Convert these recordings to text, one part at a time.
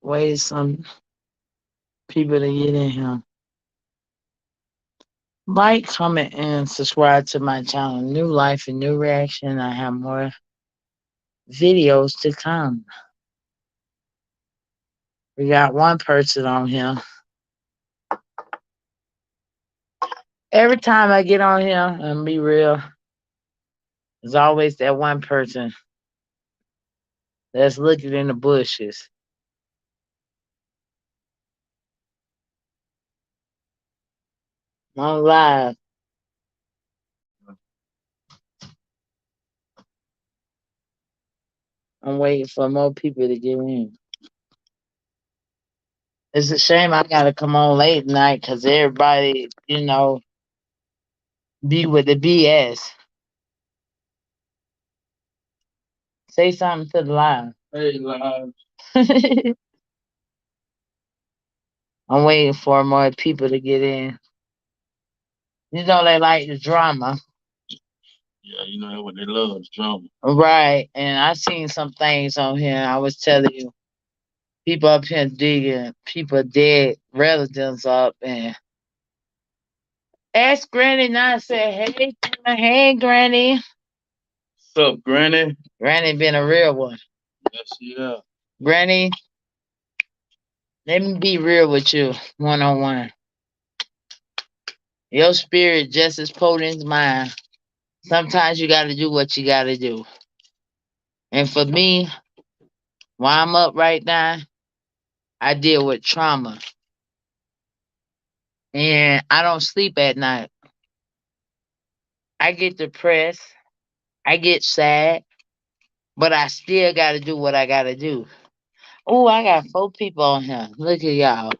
Wait some people to get in here. Like, comment, and subscribe to my channel. New Life and New Reaction. I have more videos to come. We got one person on here. Every time I get on here and be real, there's always that one person that's looking in the bushes. I'm live. I'm waiting for more people to get in. It's a shame I gotta come on late night because everybody, be with the BS. Say something to the live. Hey, live. I'm waiting for more people to get in. You know they like the drama. Yeah, you know what they love, is drama. Right. And I seen some things on here. I was telling you, people up here digging people dead relatives up and ask Granny now and say, hey Granny. What's up, Granny? Granny been a real one. Yes, yeah. Granny, let me be real with you, 1-on-1. Your spirit just as potent as mine. Sometimes you gotta do what you gotta do. And for me, while I'm up right now, I deal with trauma. And I don't sleep at night. I get depressed. I get sad. But I still gotta do what I gotta do. Oh, I got 4 people on here. Look at y'all.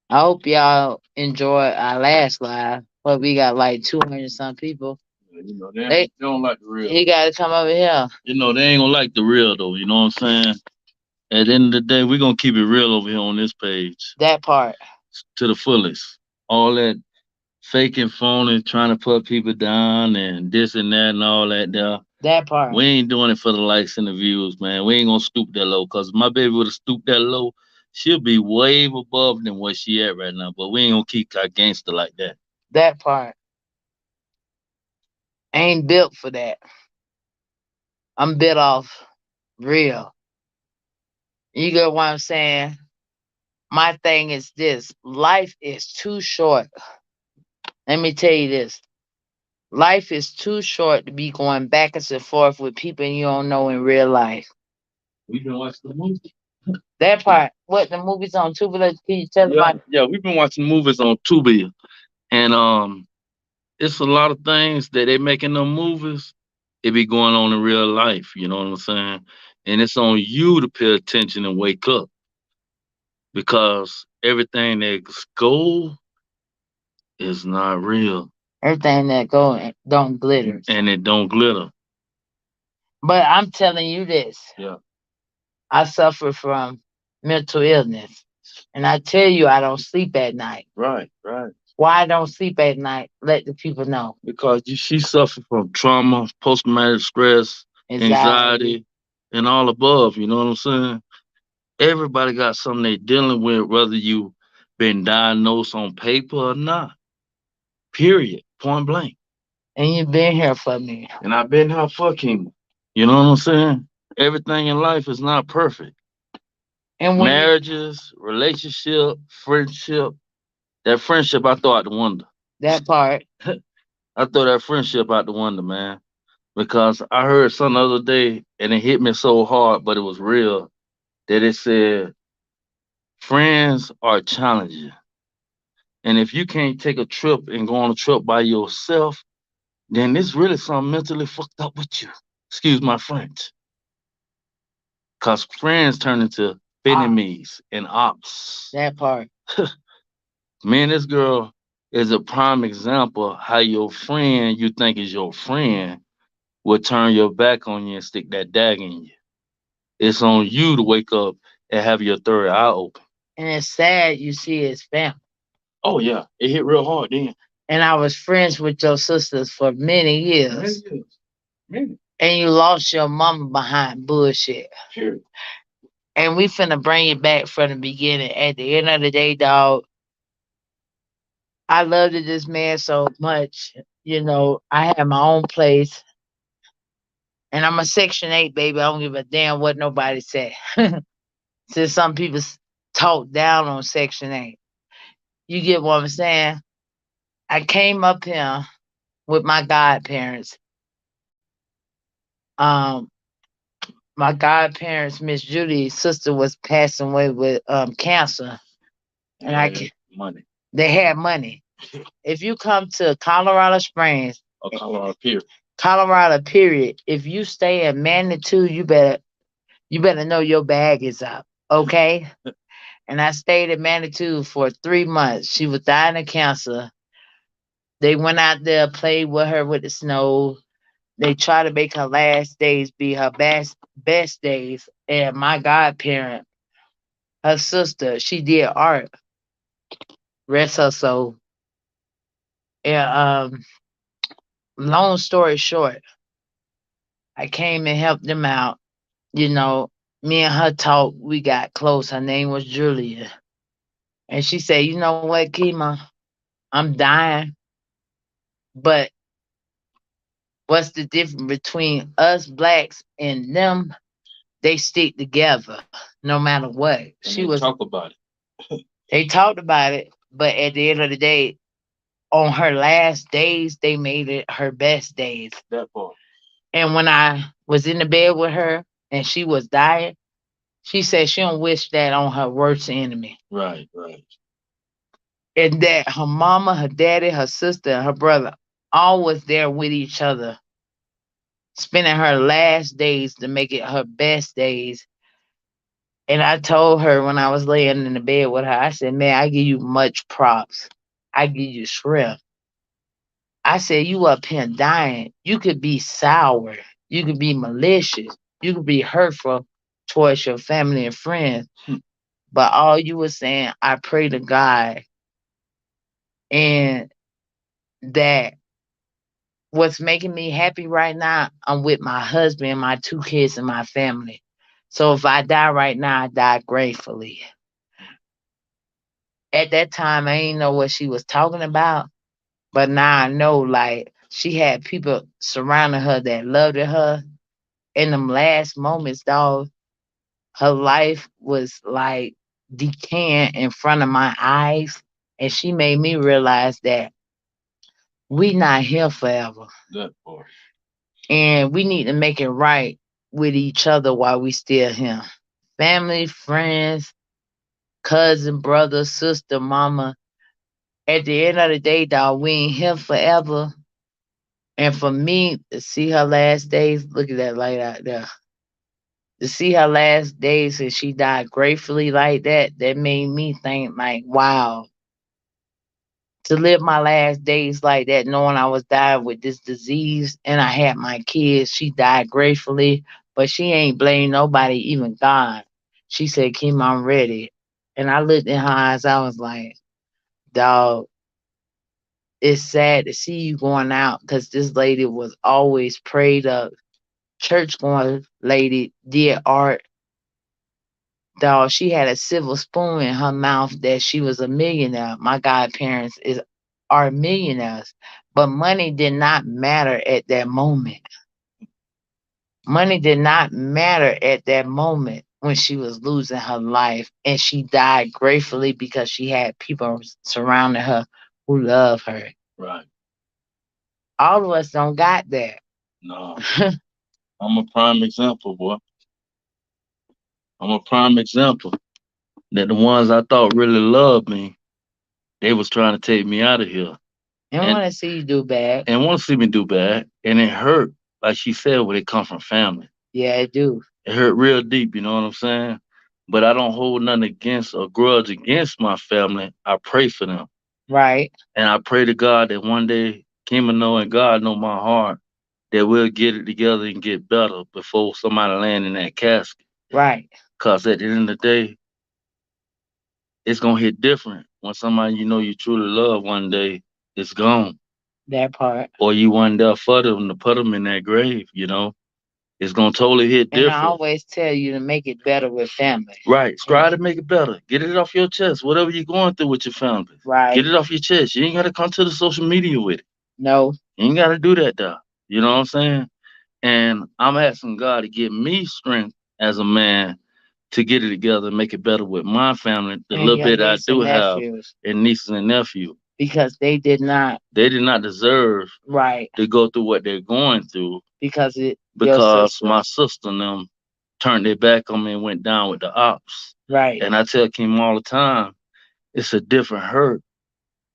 I hope y'all enjoy our last live. But we got like 200 some people. You know, they don't like the real. You gotta come over here. You know, they ain't gonna like the real though, you know what I'm saying? At the end of the day, we're gonna keep it real over here on this page. That part. To the fullest. All that faking phony, trying to put people down and this and that and all that there. That part. We ain't doing it for the likes and the views, man. We ain't gonna stoop that low. Cause my baby would have stooped that low, she'll be way above than where she at right now. But we ain't gonna keep our gangster like that. That part. Ain't built for that. I'm built off real. You get what I'm saying? My thing is this. Life is too short. Let me tell you this. Life is too short to be going back and forth with people you don't know in real life. We've been watching the movie. That part. What, the movies on Tubi? Can you tell Yeah, me? yeah, we've been watching movies on Tubi, and it's a lot of things that they make in them movies. It be going on in real life. You know what I'm saying? And it's on you to pay attention and wake up because everything that's gold is not real. Everything that go don't glitter. And it don't glitter. But I'm telling you this. Yeah. I suffer from mental illness. And I tell you I don't sleep at night. Right, right. Why I don't sleep at night? Let the people know. Because she suffered from trauma, post traumatic stress, anxiety, and all above. You know what I'm saying? Everybody got something they dealing with, whether you been diagnosed on paper or not. Period. Point blank. And you've been here for me. And I've been here fucking. You know what I'm saying? Everything in life is not perfect. And marriages, relationship, friendship. That friendship I throw out the window. That part. I throw that friendship out the window, man. Because I heard something the other day and it hit me so hard, but it was real, that it said, friends are challenging. And if you can't take a trip and go on a trip by yourself, then it's really something mentally fucked up with you. Excuse my French. Because friends turn into enemies and ops. That part. Man, this girl is a prime example how your friend you think is your friend will turn your back on you and stick that dagger in you. It's on you to wake up and have your third eye open. And it's sad you see his family. Oh yeah, it hit real hard then. And I was friends with your sisters for many years. Many. and you lost your mama behind bullshit. Sure. And we finna bring it back from the beginning. At the end of the day, dog, I loved this man so much. You know, I had my own place, and I'm a Section 8 baby. I don't give a damn what nobody say. Since some people talk down on Section 8. You get what I'm saying? I came up here with my godparents. Um, my godparents, Miss Judy's sister was passing away with cancer. And money. They had money. If you come to Colorado Springs, or Colorado period. Colorado period, if you stay in Manitou, you better know your bag is up. Okay? And I stayed in Manitou for 3 months. She was dying of cancer. They went out there, played with her with the snow. They tried to make her last days be her best days. And my godparent, her sister, she did art. Rest her soul. And long story short, I came and helped them out. You know, me and her talked. We got close. Her name was Julia, and she said, "You know what, Kima? I'm dying, but what's the difference between us blacks and them? They stick together no matter what." And she was talk about it. They talked about it, but at the end of the day, on her last days, they made it her best days. That part. And when I was in the bed with her and she was dying, she said she don't wish that on her worst enemy. Right, right. And that her mama, her daddy, her sister, and her brother all was there with each other, spending her last days to make it her best days. And I told her when I was laying in the bed with her, I said, "Man, I give you much props. I give you shrimp." I said, "You up here dying. You could be sour. You could be malicious. You could be hurtful towards your family and friends. But all you were saying, I pray to God and that what's making me happy right now, I'm with my husband, my 2 kids, and my family. So if I die right now, I die gratefully." At that time, I didn't know what she was talking about, but now I know, like, she had people surrounding her that loved her. In them last moments, dog, her life was like decaying in front of my eyes. And she made me realize that we not here forever. That part. And we need to make it right with each other while we still here. Family, friends, cousin, brother, sister, mama. At the end of the day, dog, we ain't here forever. And for me to see her last days, look at that light out there. To see her last days and she died gratefully like that, that made me think like, wow, to live my last days like that, knowing I was dying with this disease and I had my kids, she died gratefully, but she ain't blame nobody, even God. She said, "Kim, I'm ready." And I looked in her eyes, I was like, dog, it's sad to see you going out because this lady was always prayed up, church going lady, did art. Dog, she had a silver spoon in her mouth that she was a millionaire. My godparents are millionaires, but money did not matter at that moment. Money did not matter at that moment when she was losing her life, and she died gratefully because she had people surrounding her who love her. Right. All of us don't got that. No. I'm a prime example, boy. I'm a prime example that the ones I thought really loved me, they was trying to take me out of here And want to see you do bad. and want to see me do bad. And it hurt, like she said, when it come from family. Yeah, it do. It hurt real deep, you know what I'm saying? But I don't hold nothing against or grudge against my family. I pray for them. Right, And I pray to God that one day Kima know and God know my heart that we'll get it together and get better before somebody land in that casket. right. Cause at the end of the day, it's gonna hit different when somebody you know you truly love one day is gone. That part. Or you one there for them to put them in that grave, you know. It's gonna totally hit And I different. always tell you to make it better with family. Right. Try to make it better. Get it off your chest. Whatever you're going through with your family. Right. Get it off your chest. You ain't gotta come to the social media with it. No. You ain't gotta do that though. You know what I'm saying? And I'm asking God to give me strength as a man to get it together and make it better with my family, the And little your bit I niece do and have, nephews. and nieces and nephews. Because they did not. They did not deserve Right. to go through what they're going through Because your because sister. my sister and them turned their back on me and went down with the ops. Right. And I tell Kim all the time, it's a different hurt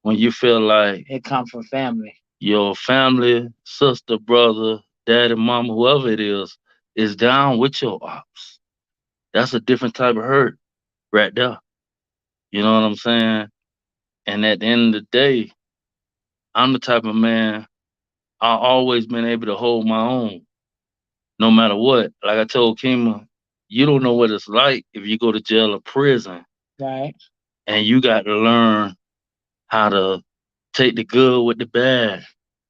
when you feel like It come from family. your family, sister, brother, daddy, mama, whoever it is down with your ops. That's a different type of hurt right there. You know what I'm saying? And at the end of the day, I'm the type of man I always been able to hold my own, no matter what. Like I told Kima, you don't know what it's like if you go to jail or prison, Right. and you got to learn how to take the good with the bad.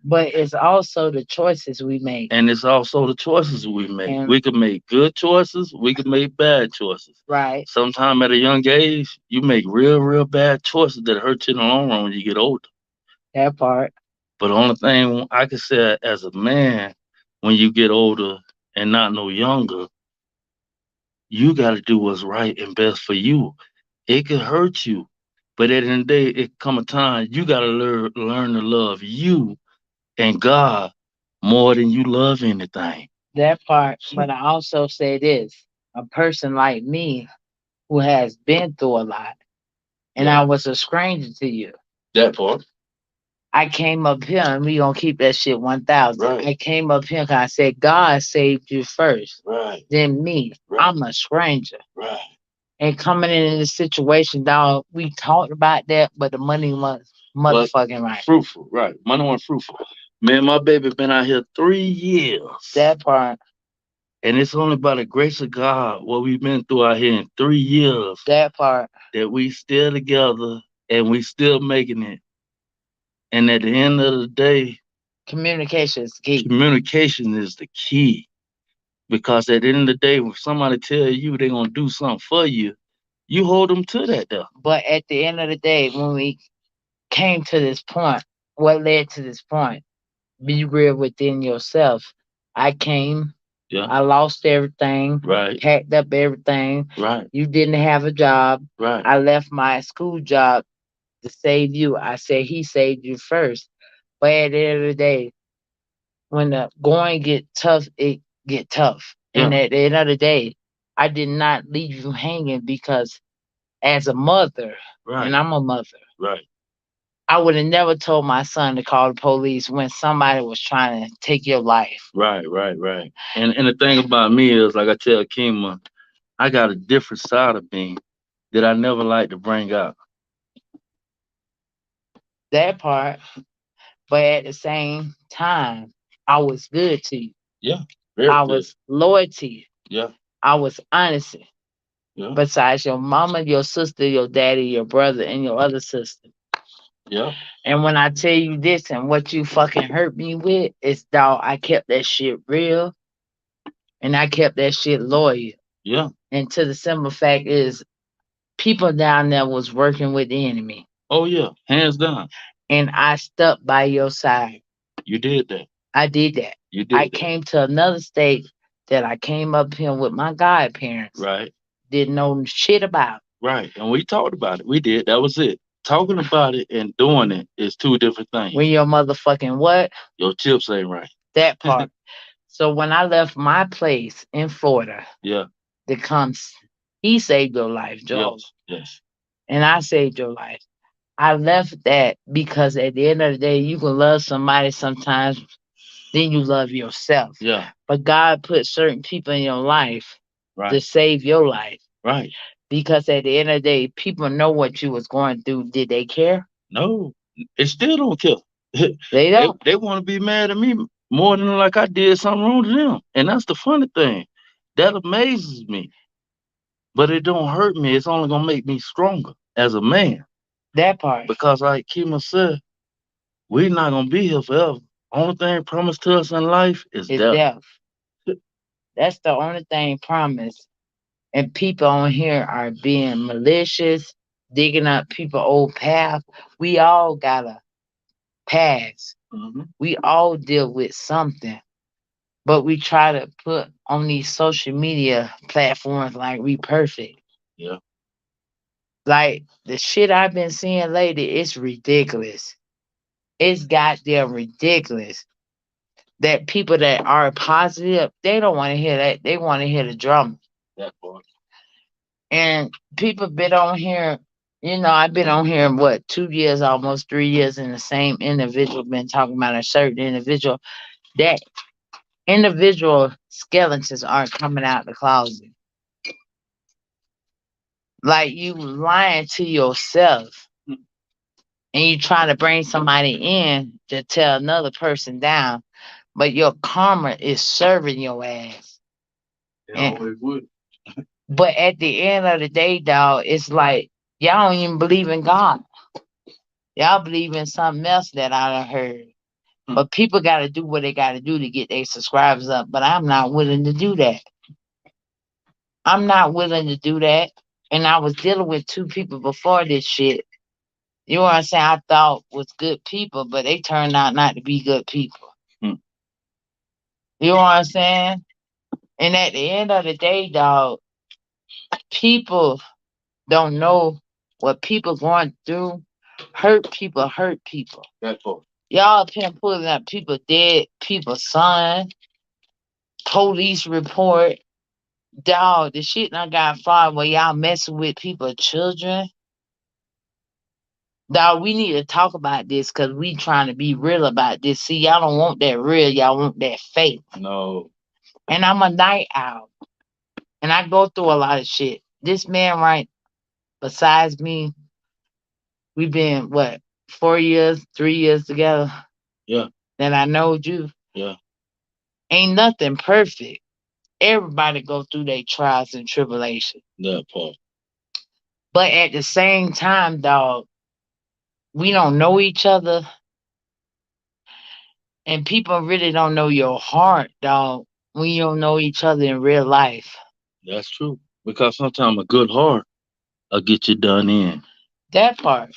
But it's also the choices we make. And it's also the choices we make. And We can make good choices, we can make bad choices. right. Sometime at a young age, you make real, real bad choices that hurt you in the long run when you get older. That part. But the only thing I can say as a man, when you get older and not no younger, you got to do what's right and best for you. It can hurt you, but at the end of the day, it come a time you got to learn to love you and God more than you love anything. That part. But I also say this: a person like me who has been through a lot, and Yeah. I was a stranger to you. That part. I came up here, and we gonna keep that shit 1,000. Right. I came up here because I said God saved you first, Right. then me. Right. I'm a stranger. Right. And coming in this situation, dog, we talked about that, but the money was motherfucking right. Fruitful, right. Money wasn't fruitful. Man, my baby been out here 3 years. That part. And it's only by the grace of God what we've been through out here in 3 years That part. that we still together and we still making it. And at the end of the day, Communication is key. communication is the key. Because at the end of the day, when somebody tell you they're gonna do something for you, you hold them to that though. But at the end of the day, when we came to this point, what led to this point? Be real within yourself. I came, Yeah. I lost everything, Right. packed up everything. Right. You didn't have a job. Right. I left my school job to save you. I said he saved you first. But at the end of the day, when the going get tough, it get tough. And Yeah. at the end of the day, I did not leave you hanging because as a mother, Right. and I'm a mother, Right. I would have never told my son to call the police when somebody was trying to take your life. Right, right, right. And the thing about me is, like I tell Kima, I got a different side of me that I never like to bring out. That part. But at the same time, I was good to you. Yeah, very I good. was loyal to you. Yeah, I was honest. yeah, Besides your mama, your sister, your daddy, your brother, and your other sister. yeah, And when I tell you this and what you fucking hurt me with, it's dog, I kept that shit real and I kept that shit loyal. yeah. And to the simple fact is people down there was working with the enemy. Oh yeah, hands down. And I stuck by your side. You did that. I did that. You did I that. came to another state that I came up here with my godparents. Right, Didn't know shit about. right. And we talked about it. We did. That was it. Talking about it and doing it is two different things. When your motherfucking what? Your chips ain't right. That part. So when I left my place in Florida, Yeah. to come, he saved your life, Joe. Yes. Yes. And I saved your life. I left that because at the end of the day, you can love somebody sometimes, then you love yourself. Yeah. But God put certain people in your life to Right. save your life. Right. Because at the end of the day, people know what you was going through. Did they care? No, it still don't care. They don't. They want to be mad at me more than like I did something wrong to them. And that's the funny thing. That amazes me. But it don't hurt me. It's only gonna make me stronger as a man. That part. Because like Kima said, we're not gonna be here forever. Only thing promised to us in life is It's death. death. That's the only thing promised. And people on here are being malicious, digging up people old path. We all got a past. We all deal with something. But we try to put on these social media platforms like we perfect. Yeah. Like the shit I've been seeing lately, it's ridiculous. It's goddamn ridiculous that people that are positive, they don't want to hear that. They want to hear the drama. That part. And people been on here, I've been on here what 2 years, almost 3 years, and the same individual been talking about a certain individual. That individual skeletons aren't coming out the closet. Like you lying to yourself and you trying to bring somebody in to tear another person down, but your karma is serving your ass. It always would. But at the end of the day, dog, it's like y'all don't even believe in God. Y'all believe in something else that I done heard. But people got to do what they got to do to get their subscribers up. But I'm not willing to do that. I'm not willing to do that. And I was dealing with two people before this shit. You know what I'm saying? I thought was good people, but they turned out not to be good people. You know what I'm saying? And at the end of the day, dog, people don't know what people going through. Hurt people hurt people. That part. Y'all been pulling up people dead, people son, police report. Dog, the shit I got far where y'all messing with people, children. Dog, we need to talk about this because we trying to be real about this. See, y'all don't want that real, y'all want that fake. No. And I'm a night owl. And I go through a lot of shit. This man right besides me, we've been what, 4 years, 3 years together. Yeah. That I know you. Yeah. Ain't nothing perfect. Everybody go through their trials and tribulations. That part. But at the same time, dog, we don't know each other. And people really don't know your heart, dog, when you don't know each other in real life. That's true. Because sometimes a good heart will get you done in. That part.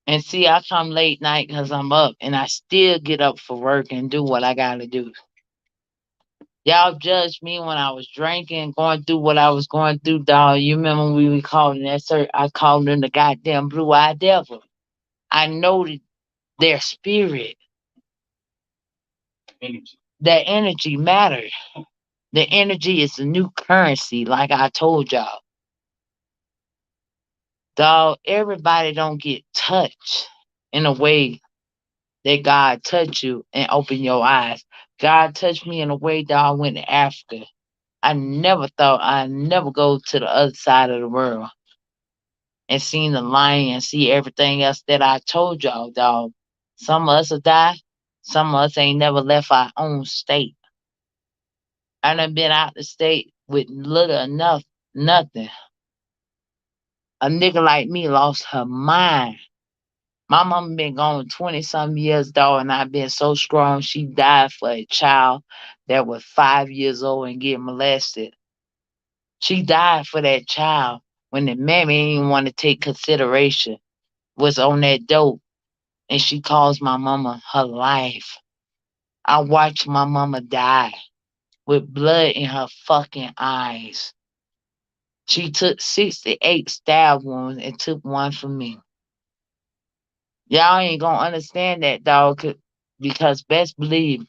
And see, I come late night because I'm up and I still get up for work and do what I got to do. Y'all judged me when I was drinking, going through what I was going through, dog. You remember when we called in that sir? I called in the goddamn blue-eyed devil. I know their spirit, Energy. that energy matters. The energy is the new currency, like I told y'all. Dog, everybody don't get touched in a way that God touched you and open your eyes. God touched me in a way that I went to Africa. I never thought I'd never go to the other side of the world and seen the lion and see everything else that I told y'all, dog. Some of us will die. Some of us ain't never left our own state. I done been out the state with little enough, nothing. A nigga like me lost her mind. My mama been gone 20 some years, dog, and I've been so strong. She died for a child that was 5 years old and getting molested. She died for that child when the mammy didn't even want to take consideration, was on that dope, and she calls my mama her life. I watched my mama die with blood in her fucking eyes. She took 68 stab wounds and took one from me. Y'all ain't gonna understand that, dog, because best believe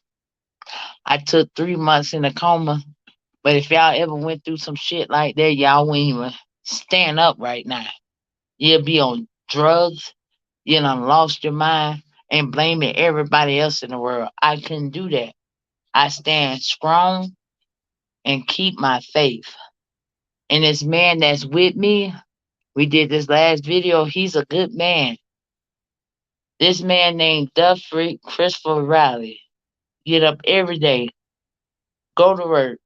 I took 3 months in a coma. But if y'all ever went through some shit like that, y'all wouldn't even stand up right now. You'll be on drugs, you done lost your mind, and blaming everybody else in the world. I couldn't do that. I stand strong and keep my faith. And this man that's with me, we did this last video, he's a good man. This man named Duffrey Christopher Riley. Get up every day, go to work,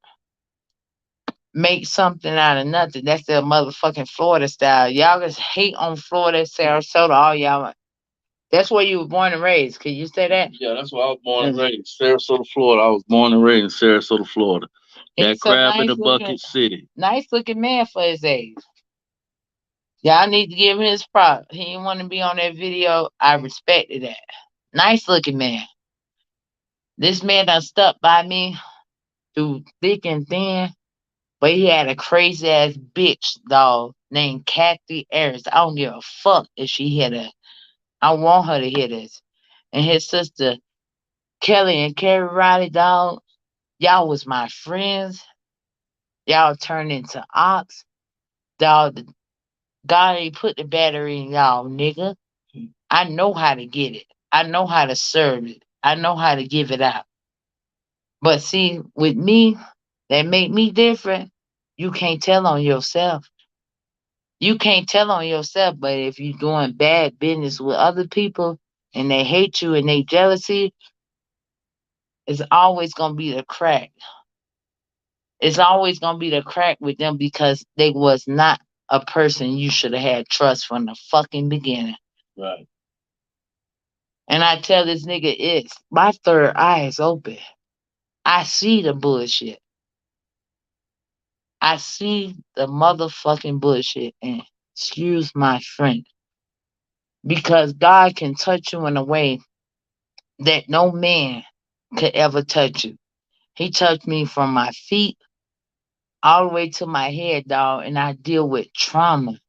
make something out of nothing. That's their motherfucking Florida style. Y'all just hate on Florida, Sarasota, all y'all. That's where you were born and raised. Can you say that? Yeah, that's where I was born and raised. Sarasota, Florida. I was born and raised in Sarasota, Florida. That He's a crab in nice the looking, bucket city. nice looking man for his age. Y'all need to give him his prop. He didn't want to be on that video. I respected that. Nice looking man. This man done stuck by me through thick and thin, but he had a crazy ass bitch dog named Kathy Harris. I don't give a fuck if she hit us. I want her to hit us. And his sister Kelly and Carrie Riley, dog. Y'all was my friends. Y'all turned into ops. Dog, God ain't put the battery in y'all, nigga. I know how to get it. I know how to serve it. I know how to give it out. But see, with me, that make me different. You can't tell on yourself. You can't tell on yourself, but if you're doing bad business with other people and they hate you and they jealousy, it's always gonna be the crack. It's always gonna be the crack with them because they was not a person you should have had trust from the fucking beginning. Right. And I tell this nigga, it's my third eye is open. I see the bullshit. I see the motherfucking bullshit. And excuse my friend. Because God can touch you in a way that no man could ever touch you. He touched me from my feet all the way to my head, dog, and I deal with trauma.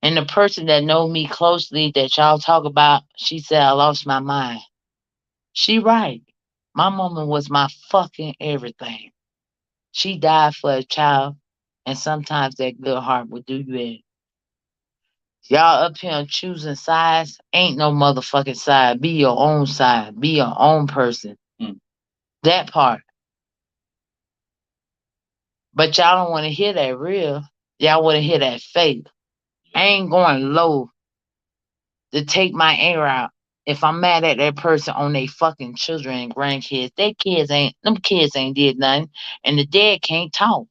And the person that know me closely that y'all talk about, she said I lost my mind. She right. My mama was my fucking everything. She died for a child, and sometimes that good heart will do you in. Y'all up here choosing sides. Ain't no motherfucking side. Be your own side. Be your own person. Mm. That part. But y'all don't want to hear that real. Y'all want to hear that fake. I ain't going low to take my anger out. If I'm mad at that person on their fucking children and grandkids, them kids ain't did nothing, and the dead can't talk.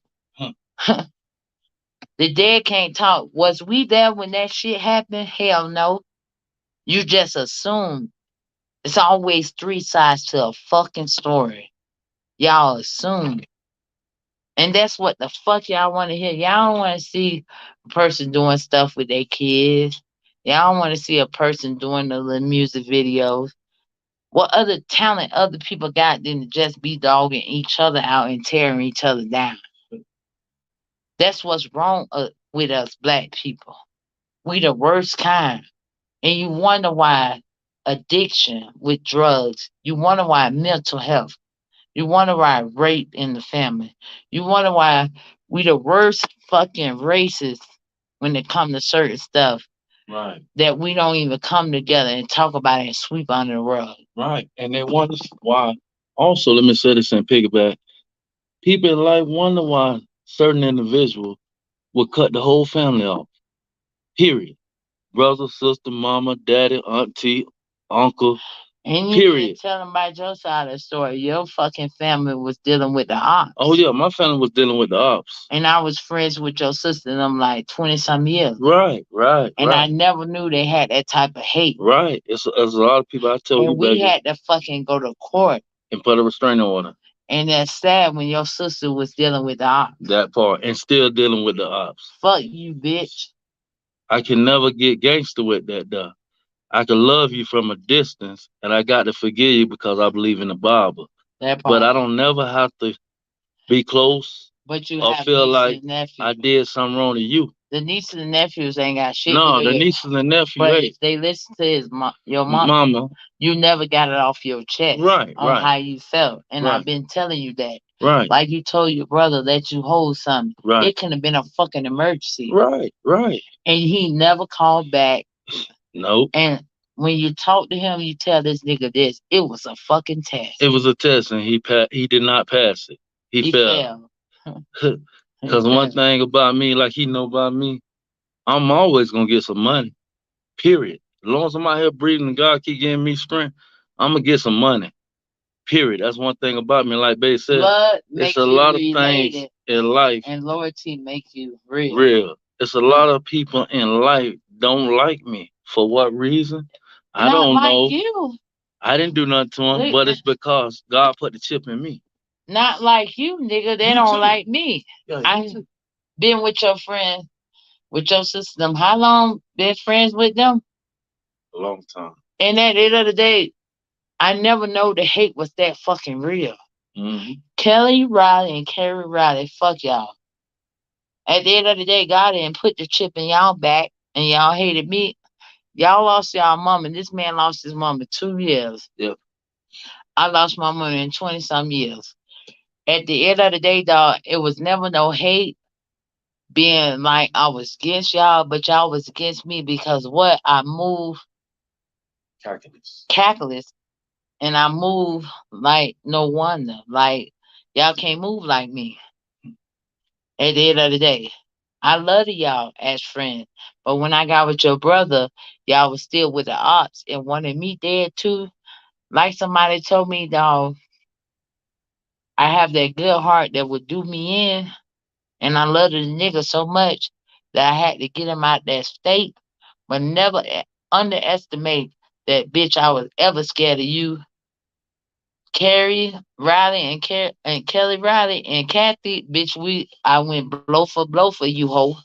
The dead can't talk. Was we there when that shit happened? Hell no. You just assume. It's always three sides to a fucking story. Y'all assume. And that's what the fuck y'all want to hear. Y'all don't want to see a person doing stuff with their kids. Y'all don't want to see a person doing the little music videos. What other talent other people got than to just be dogging each other out and tearing each other down? That's what's wrong with us black people. We the worst kind. And you wonder why addiction with drugs. You wonder why mental health. You wonder why rape in the family. You wonder why we the worst fucking races when it come to certain stuff. Right. That we don't even come together and talk about it and sweep under the rug. Right. And they wonder why. Also, let me say this and piggyback. People in life wonder why certain individuals will cut the whole family off. Period. Brother, sister, mama, daddy, auntie, uncle. And you Period. didn't tell them about your side of the story. Your fucking family was dealing with the ops. Oh yeah, my family was dealing with the ops. And I was friends with your sister and I'm like 20 some years. Right. And I never knew they had that type of hate. Right. It's a lot of people I tell you, And we baby, had to fucking go to court. and put a restraining order. And that's sad when your sister was dealing with the ops. That part. And still dealing with the ops. Fuck you, bitch. I can never get gangster with that though. I can love you from a distance and I got to forgive you because I believe in the Bible. That part. But I don't never have to be close But you or have feel nieces like and nephews. I did something wrong to you. The nieces and nephews ain't got shit No, to do the with it. nieces and nephews, But hey, if they listen to your mama, mama, you never got it off your chest right, on right, how you felt. And right, I've been telling you that. right, Like you told your brother that you hold something. right, It could have been a fucking emergency. right, right. And he never called back. Nope. And when you talk to him, you tell this nigga this. It was a fucking test. It was a test and he did not pass it. He failed. Because one thing about me, like he know about me, I'm always gonna get some money. Period. As long as I'm out here breathing and God keep giving me strength, I'm gonna get some money. Period. That's one thing about me. Like Babe said, Blood it's makes a you lot of related, things in life. and loyalty make you real. Real. It's a lot of people in life don't like me For what reason? I Not don't like know. you. I didn't do nothing to him, Look, but it's because God put the chip in me. not like you, nigga. They You don't too. like me. Yeah, you I too. been with your friend, with your sister. Them. How long been friends with them? A long time. And at the end of the day, I never know the hate was that fucking real. Hmm. Kelly Riley and Carrie Riley, fuck y'all. At the end of the day, God didn't put the chip in y'all back and y'all hated me. Y'all lost y'all mom, and this man lost his mom in 2 years. Yep. I lost my mom in 20 some years. At the end of the day, dog, it was never no hate being like I was against y'all, but y'all was against me because what? I moved Calculus. calculus and I move like no wonder. Like y'all can't move like me. At the end of the day, I love y'all as friends, but when I got with your brother, y'all was still with the odds and wanted me dead too. Like somebody told me, dog, I have that good heart that would do me in, and I love the nigga so much that I had to get him out that state, but never underestimate that bitch. I was ever scared of you, Carrie Riley and Kelly Riley and Kathy, bitch. I went blow for you, hoe.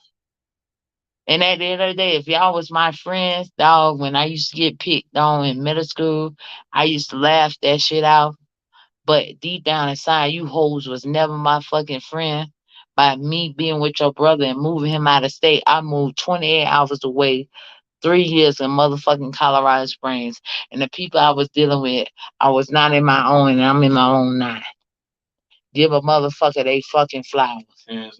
And at the end of the day, if y'all was my friends, dog, when I used to get picked on in middle school, I used to laugh that shit out. But deep down inside, you hoes was never my fucking friend. By me being with your brother and moving him out of state, I moved 28 hours away, 3 years in motherfucking Colorado Springs. And the people I was dealing with, I was not in my own, and I'm in my own now. Give a motherfucker they fucking flowers. Yes,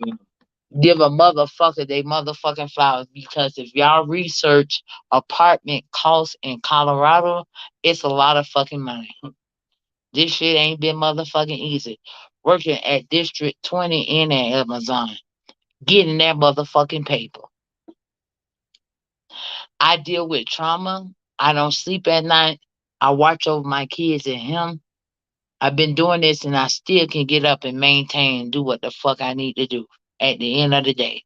Give a motherfucker they motherfucking flowers because if y'all research apartment costs in Colorado, it's a lot of fucking money. This shit ain't been motherfucking easy. Working at District 20 and at Amazon, getting that motherfucking paper. I deal with trauma. I don't sleep at night. I watch over my kids and him. I've been doing this and I still can get up and maintain and do what the fuck I need to do at the end of the day.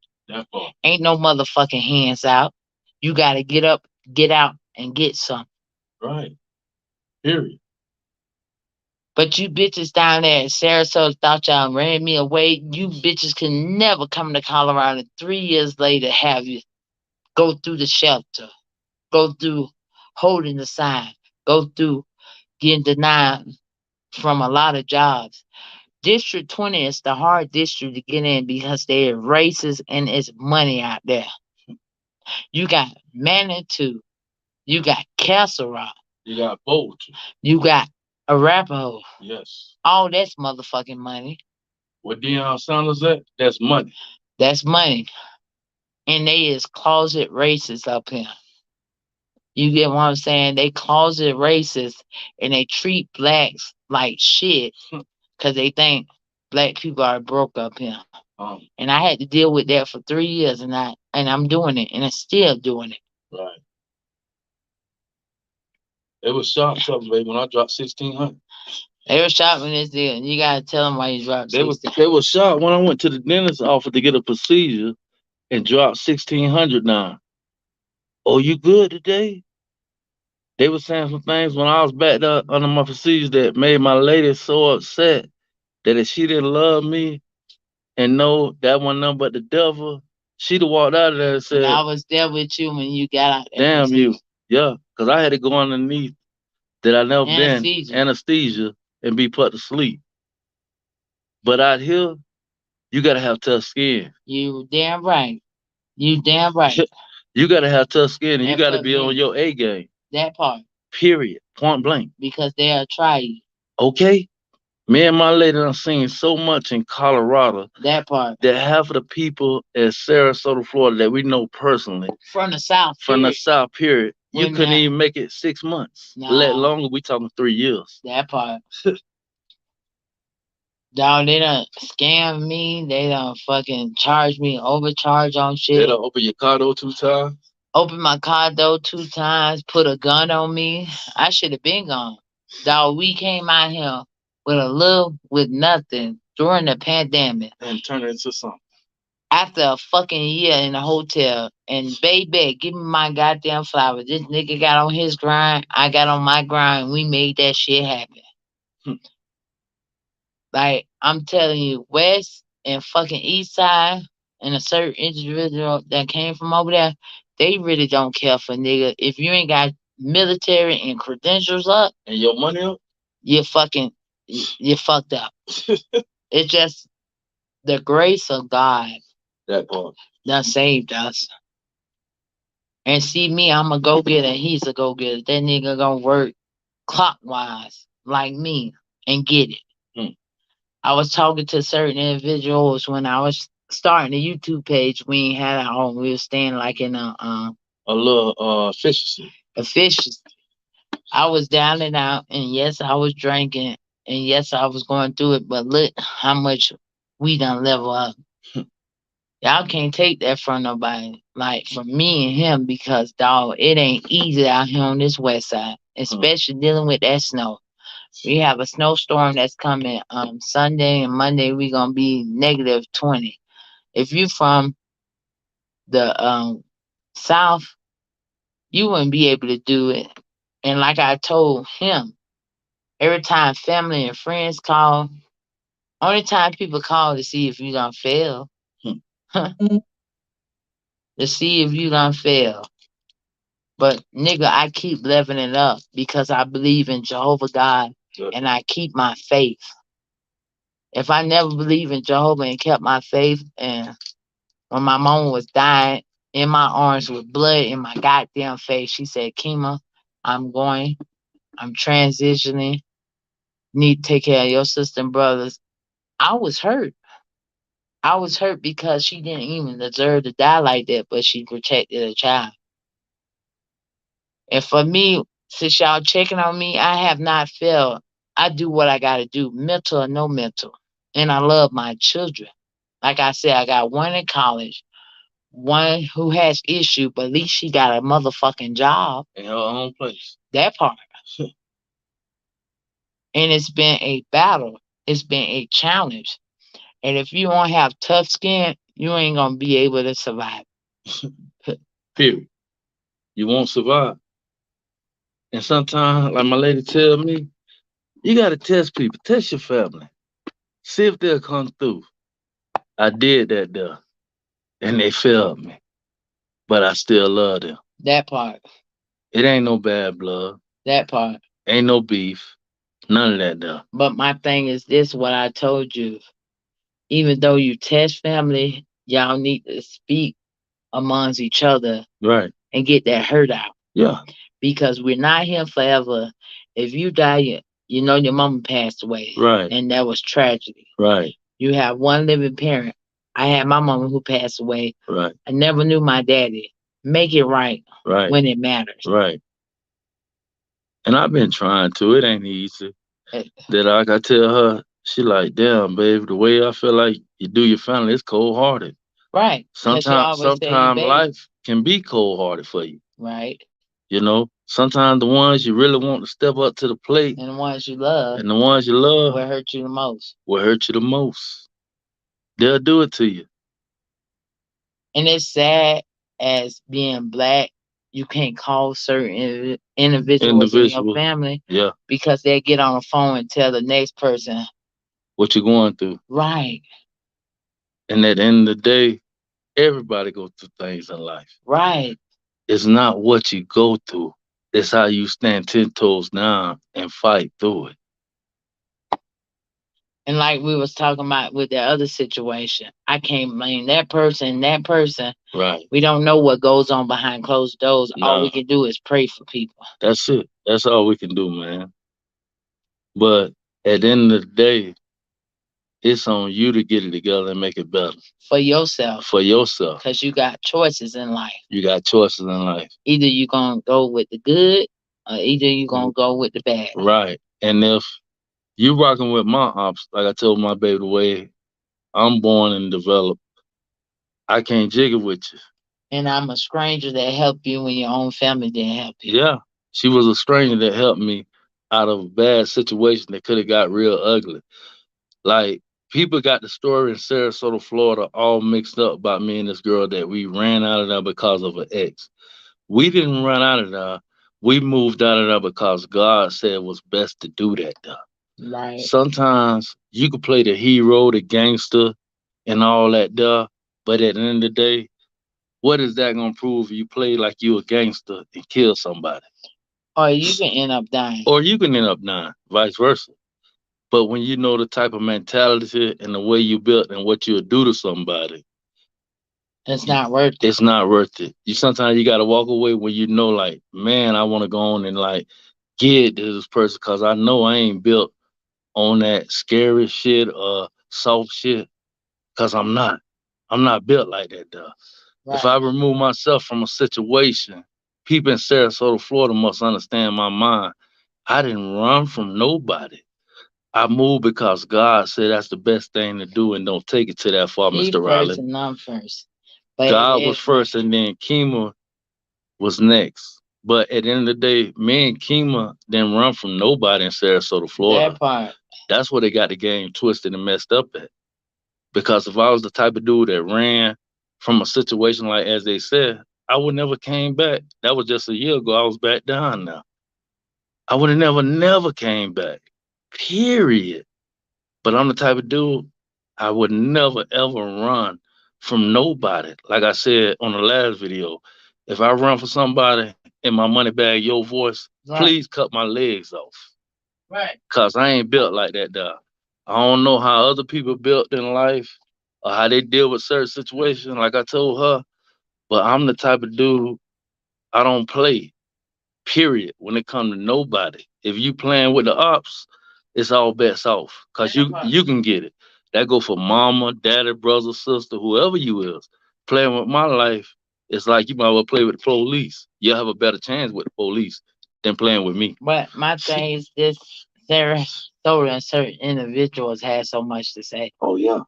Ain't no motherfucking hands out. You gotta get up, get out, and get some. Right. Period. But you bitches down there in Sarasota thought y'all ran me away. You bitches can never come to Colorado 3 years later have you go through the shelter, go through holding the sign, go through getting denied from a lot of jobs. District 20 is the hard district to get in because they're racist and it's money out there. You got Manitou, you got Castle Rock, You got both. you got Arapaho. Yes. All that's motherfucking money. Where Deion Sanders at? That's money. That's money. And they is closet racist up here. You get what I'm saying? They closet racist and they treat blacks like shit because they think black people are broke up here. And I had to deal with that for 3 years, and I'm doing it, and I'm still doing it. Right. It was shock something, baby, when I dropped 1,600. They were shopping this deal, and you gotta tell them why you dropped They was 60. they was shocked when I went to the dentist office to get a procedure and dropped 1,600 now. Oh, you good today? They were saying some things when I was back there under my procedures that made my lady so upset that if she didn't love me and know that one nothing but the devil, she'd have walked out of there and And said, I was there with you when you got out that damn you. procedure. Yeah, because I had to go underneath that I never been Anesthesia. anesthesia and be put to sleep. But out here, you gotta have tough skin. You damn right. You damn right. You gotta have tough skin and you And gotta for be on me, your A game. that part, Period. Point blank. because they'll try you. Okay? Me and my lady done seen so much in Colorado That part. that half of the people in Sarasota, Florida that we know personally From the South, from the period. South period, you When couldn't that, even make it 6 months. Let nah, alone we talking 3 years. that part. Dog, they done scam me. They done fucking charge me overcharge on They shit. done open your car door 2 times. Open my car door 2 times, put a gun on me. I should have been gone. Dog, we came out here with nothing during the pandemic. And turn it into something. after a fucking year in a hotel. And baby, give me my goddamn flowers. This nigga got on his grind. I got on my grind. We made that shit happen. Like, I'm telling you, West and fucking East Side and a certain individual that came from over there, they really don't care for nigga. If you ain't got military and credentials up and your money up, you're fucking, you're fucked up. It's just the grace of God that part. that saved us. And see me, I'm a go getter. He's a go getter. That nigga gonna work clockwise like me and get it. Hmm. I was talking to certain individuals when I was starting the YouTube page. We ain't had our own. We was staying like in a little efficiency. Efficiency. I was down and out, and yes, I was drinking, and yes, I was going through it. But look how much we done level up. Y'all can't take that from nobody. Like from me and him, because dog, it ain't easy out here on this west side, especially dealing with that snow. We have a snowstorm that's coming Sunday and Monday. We gonna be -20. If you from the south, you wouldn't be able to do it. And like I told him, every time family and friends call, only time people call to see if you done fail. To see if you done fail. But nigga, I keep leveling up because I believe in Jehovah God and I keep my faith. If I never believed in Jehovah and kept my faith, and when my mom was dying in my arms with blood in my goddamn face, she said, Kima, I'm transitioning, need to take care of your sister and brothers. I was hurt. I was hurt because she didn't even deserve to die like that, but she protected a child. And for me, since y'all checking on me, I have not failed. I do what I got to do, mental or no mental. And I love my children. Like I said, I got one in college, one who has issue, but at least she got a motherfucking job. In her own place. That part. And it's been a battle. It's been a challenge. And if you don't have tough skin, you ain't gonna be able to survive. Period. You won't survive. And sometimes, like my lady tell me, you gotta test people, test your family, see if they'll come through. I did that there, and they failed me, but I still love them. That part. It ain't no bad blood. That part. Ain't no beef. None of that there. But my thing is this: what I told you. Even though you test family, y'all need to speak amongst each other, right, and get that hurt out. Yeah. Because we're not here forever. If you die, you know your mama passed away. Right. And that was tragedy. Right. You have one living parent. I had my mama who passed away. Right. I never knew my daddy. Make it right. Right. When it matters. Right. And I've been trying to. It ain't easy. That like I tell her, she like, damn, babe, the way I feel like you do your family, it's cold hearted. Right. Sometimes life can be cold hearted for you. Right. You know, sometimes the ones you really want to step up to the plate, and the ones you love, will hurt you the most. Will hurt you the most. They'll do it to you. And it's sad as being black, you can't call certain individuals in your family, Yeah, because they get on the phone and tell the next person what you're going through. Right. And at the end of the day, everybody goes through things in life. Right. It's not what you go through. It's how you stand 10 toes down and fight through it. And like we was talking about with the other situation, I can't blame that person, that person. Right. We don't know what goes on behind closed doors. No. All we can do is pray for people. That's it. That's all we can do, man. But at the end of the day, it's on you to get it together and make it better. For yourself. For yourself. Because you got choices in life. You got choices in life. Either you're going to go with the good, or either you're going to go with the bad. Right. And if you rocking with my ops, like I told my baby, the way I'm born and developed, I can't jiggle with you. And I'm a stranger that helped you when your own family didn't help you. Yeah. She was a stranger that helped me out of a bad situation that could have got real ugly. Like, People got the story in Sarasota, Florida, all mixed up about me and this girl that we ran out of there because of an ex. We didn't run out of there. We moved out of there because God said it was best to do that there. Right. Sometimes you could play the hero, the gangster, and all that there, but at the end of the day, what is that gonna prove? You play like you a gangster and kill somebody, Or you can end up dying. or you can end up dying, vice versa. But when you know the type of mentality and the way you built and what you'll do to somebody, It's not worth it. it's not worth it. You sometimes you gotta walk away when you know, like, man, I want to go on and like get to this person because I know I ain't built on that scary shit or soft shit. Because I'm not. I'm not built like that, though. If I Right. remove myself from a situation, people in Sarasota, Florida must understand my mind. I didn't run from nobody. I moved because God said that's the best thing to do and don't take it to that far, He Mr. first Riley. and I'm first. But God was if first and then Kima was next. But at the end of the day, me and Kima didn't run from nobody in Sarasota, Florida. that part, That's where they got the game twisted and messed up at. Because if I was the type of dude that ran from a situation like as they said, I would never came back. That was just a year ago. I was back down now. I would have never came back. Period. But I'm the type of dude I would never ever run from nobody. Like I said on the last video, if I run for somebody in my money bag, your voice, right, please cut my legs off. right. Cause I ain't built like that, dog. I don't know how other people built in life or how they deal with certain situations. Like I told her, but I'm the type of dude I don't play. Period. When it comes to nobody, if you playing with the ops, it's all bets off. Cause you can get it. That go for mama, daddy, brother, sister, whoever you is. Playing with my life, it's like you might well play with the police. You'll have a better chance with the police than playing with me. But my thing is this: Sarasota and certain individuals had so much to say. Oh yeah.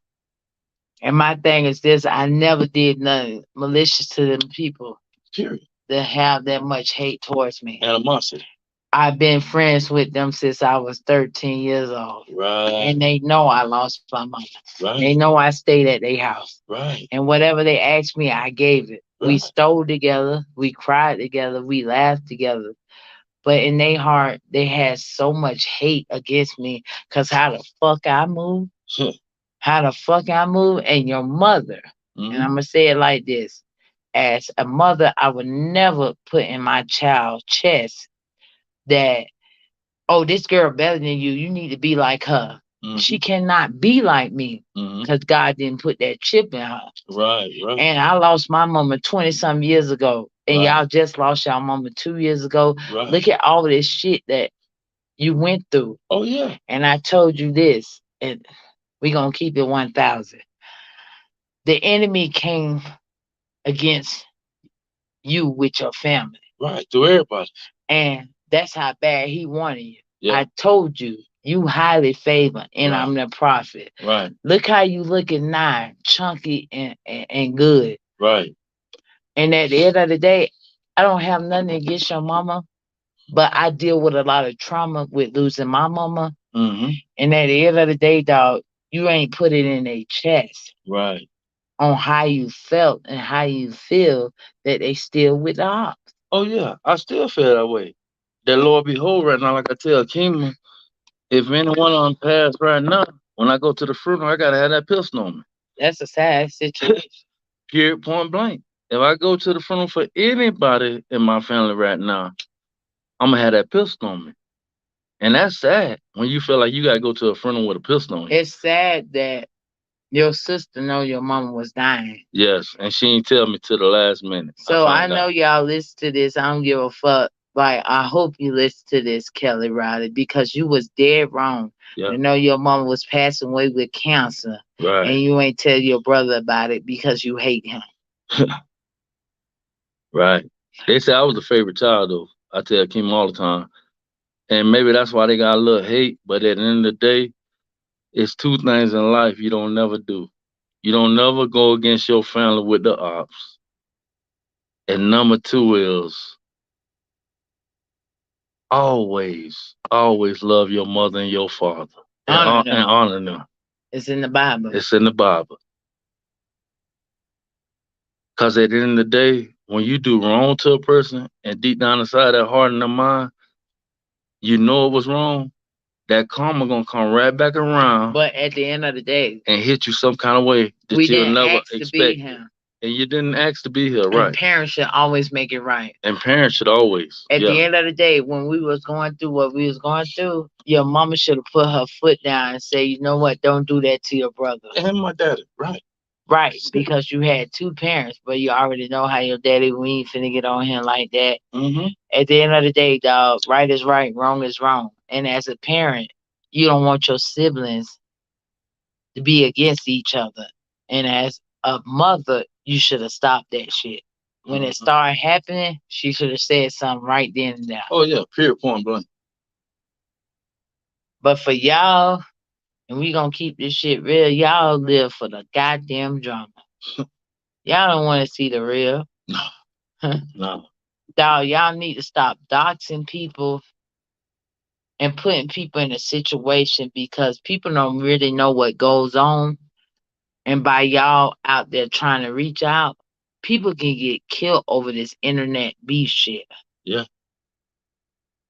And my thing is this: I never did nothing malicious to them people Period. that have that much hate towards me. Animosity. I've been friends with them since I was 13 years old. Right. And they know I lost my mother. Right. They know I stayed at their house. Right. And whatever they asked me, I gave it. We Right. stole together. We cried together. We laughed together. But in their heart, they had so much hate against me because how the fuck I moved, how the fuck I moved, and your mother. And I'm going to say it like this. As a mother, I would never put in my child's chest that, oh, this girl better than you. You need to be like her. She cannot be like me because God didn't put that chip in her. Right, right. And I lost my mama 20 some years ago. And y'all just lost y'all mama 2 years ago. Right. Look at all this shit that you went through. Oh yeah. And I told you this, and we're going to keep it 1,000. The enemy came against you with your family. Right, to everybody. And that's how bad he wanted you. Yeah. I told you, you highly favored, and Right. I'm the prophet. Right, Look how you looking now, chunky and good. right. And at the end of the day, I don't have nothing against your mama, but I deal with a lot of trauma with losing my mama. Mm-hmm. And at the end of the day, dog, you ain't put it in their chest Right. on how you felt and how you feel that they still with the ops. Oh yeah, I still feel that way. That Lord behold right now, like I tell Kima, if anyone on pass right now, when I go to the funeral, I gotta have that pistol on me. That's a sad situation. Period, point blank. If I go to the funeral for anybody in my family right now, I'm gonna have that pistol on me. And that's sad when you feel like you gotta go to a funeral with a pistol on you. It's sad that your sister know your mama was dying. Yes, and she ain't tell me till the last minute. So I found know out. y'all listen to this. I don't give a fuck. Like, I hope you listen to this, Kelly Riley, because you was dead wrong. Yeah. You know your mama was passing away with cancer, Right. and you ain't tell your brother about it because you hate him. Right. They say I was the favorite child though. I tell Kim all the time. And maybe that's why they got a little hate, but at the end of the day, it's two things in life you don't never do. You don't never go against your family with the ops. And number two is always love your mother and your father. And Honor them. honor them. It's in the Bible. It's in the Bible. Cause at the end of the day, when you do wrong to a person and deep down inside that heart and their mind, you know it was wrong, that karma gonna come right back around But at the end of the day, and hit you some kind of way that we you'll didn't never ask to be expect. here. And you didn't ask to be here, And right? parents should always make it right. And parents should always. At the Yeah. end of the day, when we was going through what we was going through, your mama should have put her foot down and say, you know what, don't do that to your brother. And my daddy, right. Right, because you had two parents, but you already know how your daddy, we ain't finna get on him like that. Mm-hmm. At the end of the day, dog, right is right, wrong is wrong. And as a parent, you don't want your siblings to be against each other. And as a mother, you should have stopped that shit. When it started happening, she should have said something right then and there. Oh yeah, period, point blank. But for y'all, and we gonna keep this shit real, y'all live for the goddamn drama. Y'all don't want to see the real. No. Dog, y'all need to stop doxing people and putting people in a situation because people don't really know what goes on. And by y'all out there trying to reach out, people can get killed over this internet beef shit. Yeah.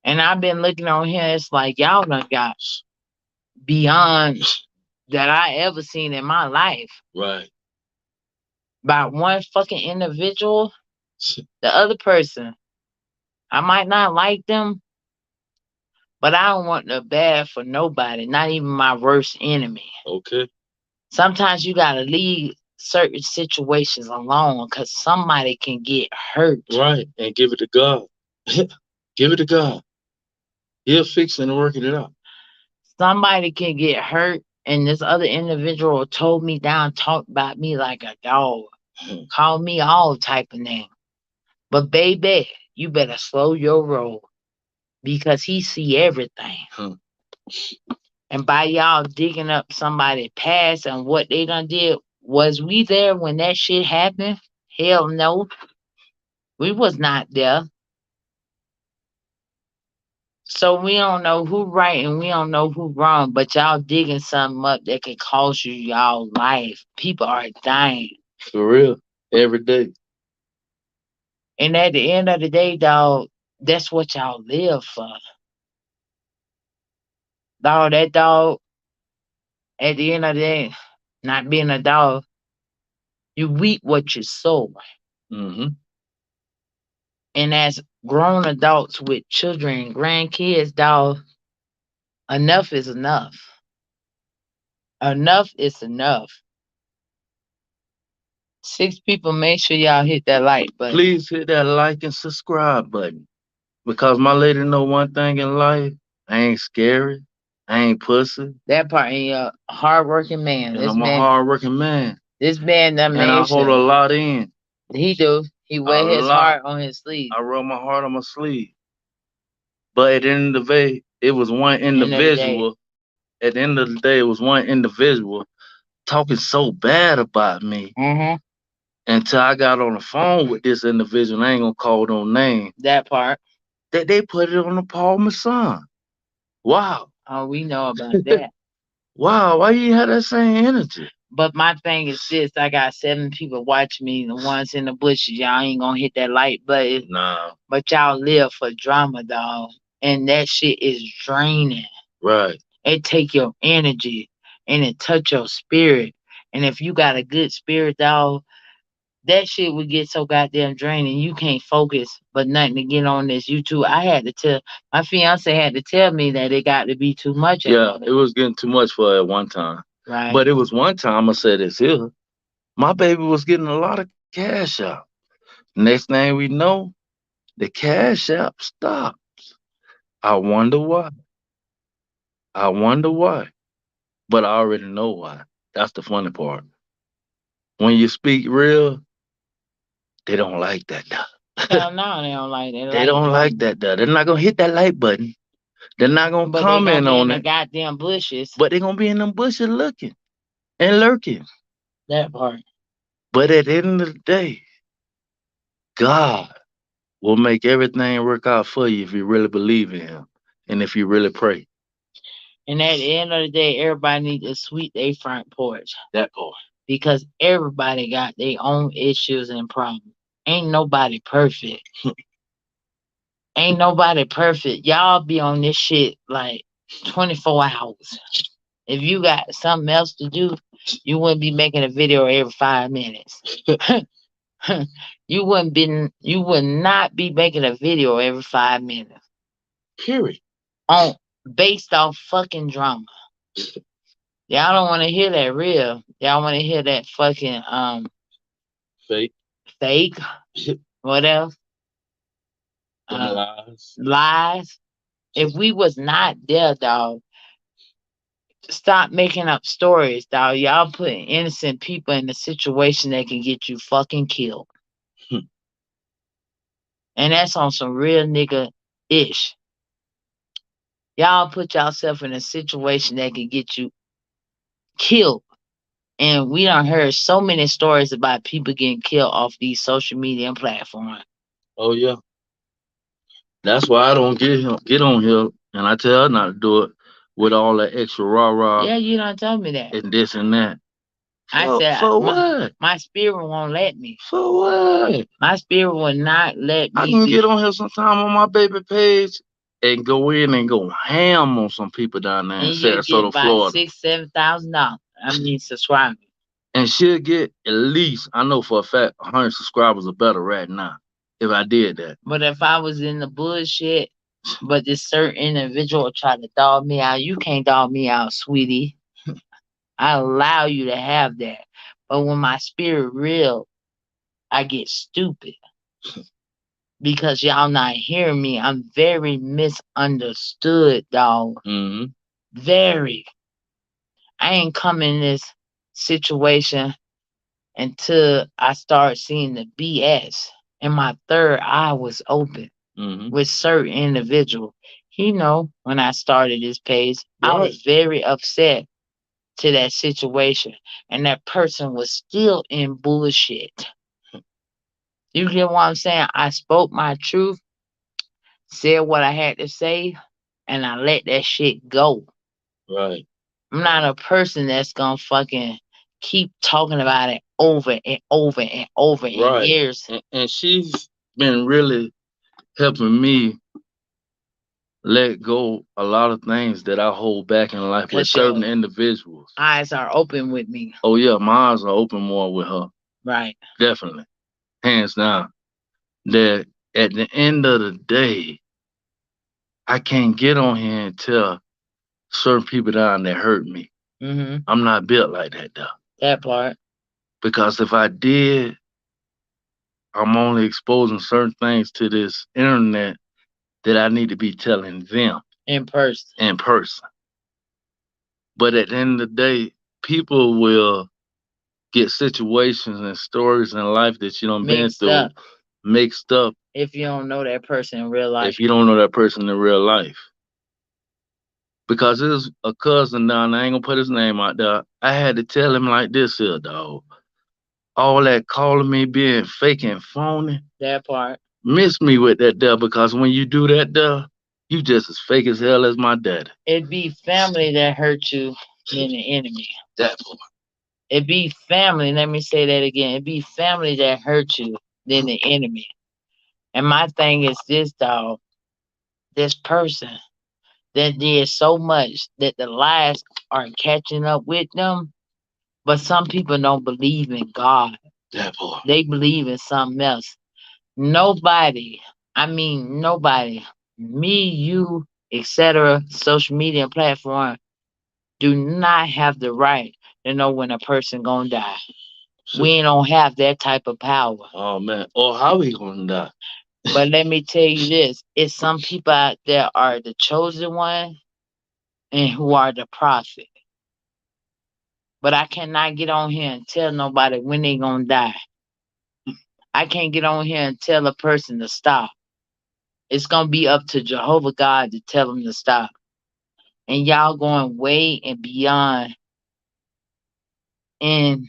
And I've been looking on here, it's like y'all done got beyond that I ever seen in my life. Right. By one fucking individual, the other person, I might not like them, but I don't want the bad for nobody, not even my worst enemy. Okay. Sometimes you gotta leave certain situations alone because somebody can get hurt. Right. And give it to God. Give it to God. He'll fix it and work it out. Somebody can get hurt, and this other individual told me down, talked about me like a dog, called me all type of names. But baby, you better slow your roll because he see everything. And by y'all digging up somebody's past and what they done did, was we there when that shit happened? Hell no. We was not there. So we don't know who right and we don't know who wrong, but y'all digging something up that can cost you y'all life. People are dying. For real. Every day. And at the end of the day, dog, that's what y'all live for. Dog, that dog, at the end of the day, not being a dog, you reap what you sow. Mm-hmm. And as grown adults with children and grandkids, dog, enough is enough. Enough is enough. 6 people, make sure y'all hit that like button. Please hit that like and subscribe button. Because my lady know one thing in life, I ain't scary. I ain't pussy. That part ain't a hardworking man. And I'm a hardworking man. This man done made and I hold a lot in. He do. He wear his heart on his sleeve. I rub my heart on my sleeve. But at the end of the day, it was one individual. At the end of the day, it was one individual talking so bad about me. Mm-hmm. Until I got on the phone with this individual, I ain't gonna call no name. That part. That they put it on the Paul Masson. Wow. Oh, we know about that. Wow, why you have that same energy? But my thing is this, I got 7 people watching me, the ones in the bushes, y'all ain't gonna hit that like button. Nah. But y'all live for drama, dog. And that shit is draining. Right. It take your energy and it touch your spirit. And if you got a good spirit, dog, that shit would get so goddamn draining. You can't focus but nothing to get on this YouTube. I had to tell my fiance had to tell me that it got to be too much. Yeah, it was getting too much for her at one time. Right. But it was one time I said this here. My baby was getting a lot of cash out. Next thing we know, the cash app stops. I wonder why. I wonder why. But I already know why. That's the funny part. When you speak real, they don't like that. Hell no, they don't like that. They don't like that. They're not gonna hit that like button. They're not gonna comment on it. The goddamn bushes. But they're gonna be in them bushes looking and lurking. That part. But at the end of the day, God will make everything work out for you if you really believe in Him and if you really pray. And at the end of the day, everybody need to sweep their front porch. That part. Because everybody got their own issues and problems. Ain't nobody perfect. Ain't nobody perfect. Y'all be on this shit like 24 hours. If you got something else to do, you wouldn't be making a video every 5 minutes. You would not be making a video every 5 minutes. Period. On based off fucking drama. Y'all don't want to hear that real. Y'all want to hear that fucking Fake. fake. What else? Lies. Lies. If we was not there, dog, stop making up stories, dog. Y'all putting innocent people in a situation that can get you fucking killed. And that's on some real nigga ish. Y'all put yourself in a situation that can get you killed. And we done heard so many stories about people getting killed off these social media platforms. Oh yeah. That's why I don't get on here, and I tell her not to do it with all that extra rah. Yeah, you done told me that. And this and that. I said, for what? My spirit won't let me. For what? My spirit will not let me. I can get on here sometime on my baby page and go in and go ham on some people down there in Sarasota, Florida. $6,000-7,000. I mean, subscribers. And she'll get at least, I know for a fact, 100 subscribers or better right now if I did that. But if I was in the bullshit, but this certain individual tried to dog me out, you can't dog me out, sweetie. I allow you to have that. But when my spirit real, I get stupid. Because y'all not hearing me. I'm very misunderstood, dog. Mm-hmm. Very. I ain't come in this situation until I start seeing the BS. And my third eye was open with certain individual. He know when I started this page, I was very upset to that situation. And that person was still in bullshit. You get what I'm saying? I spoke my truth, said what I had to say, and I let that shit go. Right. I'm not a person that's gonna fucking keep talking about it over and over and over in years. And she's been really helping me let go a lot of things that I hold back in life with certain individuals. Eyes are open with me. Oh yeah, my eyes are open more with her. Right. Definitely. Hands down. That at the end of the day, I can't get on here and tell certain people down that hurt me. Mm-hmm. I'm not built like that though. That part. Because if I did, I'm only exposing certain things to this internet that I need to be telling them in person. In person. But at the end of the day, people will get situations and stories in life that you don't been through mixed up. If you don't know that person in real life. If you don't know that person in real life. Because there's a cousin down there, I ain't gonna put his name out there. I had to tell him like this here, dog. All that calling me being fake and phony. That part. Miss me with that there, because when you do that there, you just as fake as hell as my daddy. It be family that hurt you than the enemy. That part. It be family, let me say that again. It be family that hurt you than the enemy. And my thing is this, dog. This person that did so much that the lies are catching up with them. But some people don't believe in God. That part. They believe in something else. Nobody, me, you, etc., social media platform, do not have the right to know when a person gonna die. We don't have that type of power. Oh man, or how we gonna die? But let me tell you this: it's some people out there are the chosen one, and who are the prophet. But I cannot get on here and tell nobody when they gonna die. I can't get on here and tell a person to stop. It's gonna be up to Jehovah God to tell them to stop. And y'all going way and beyond in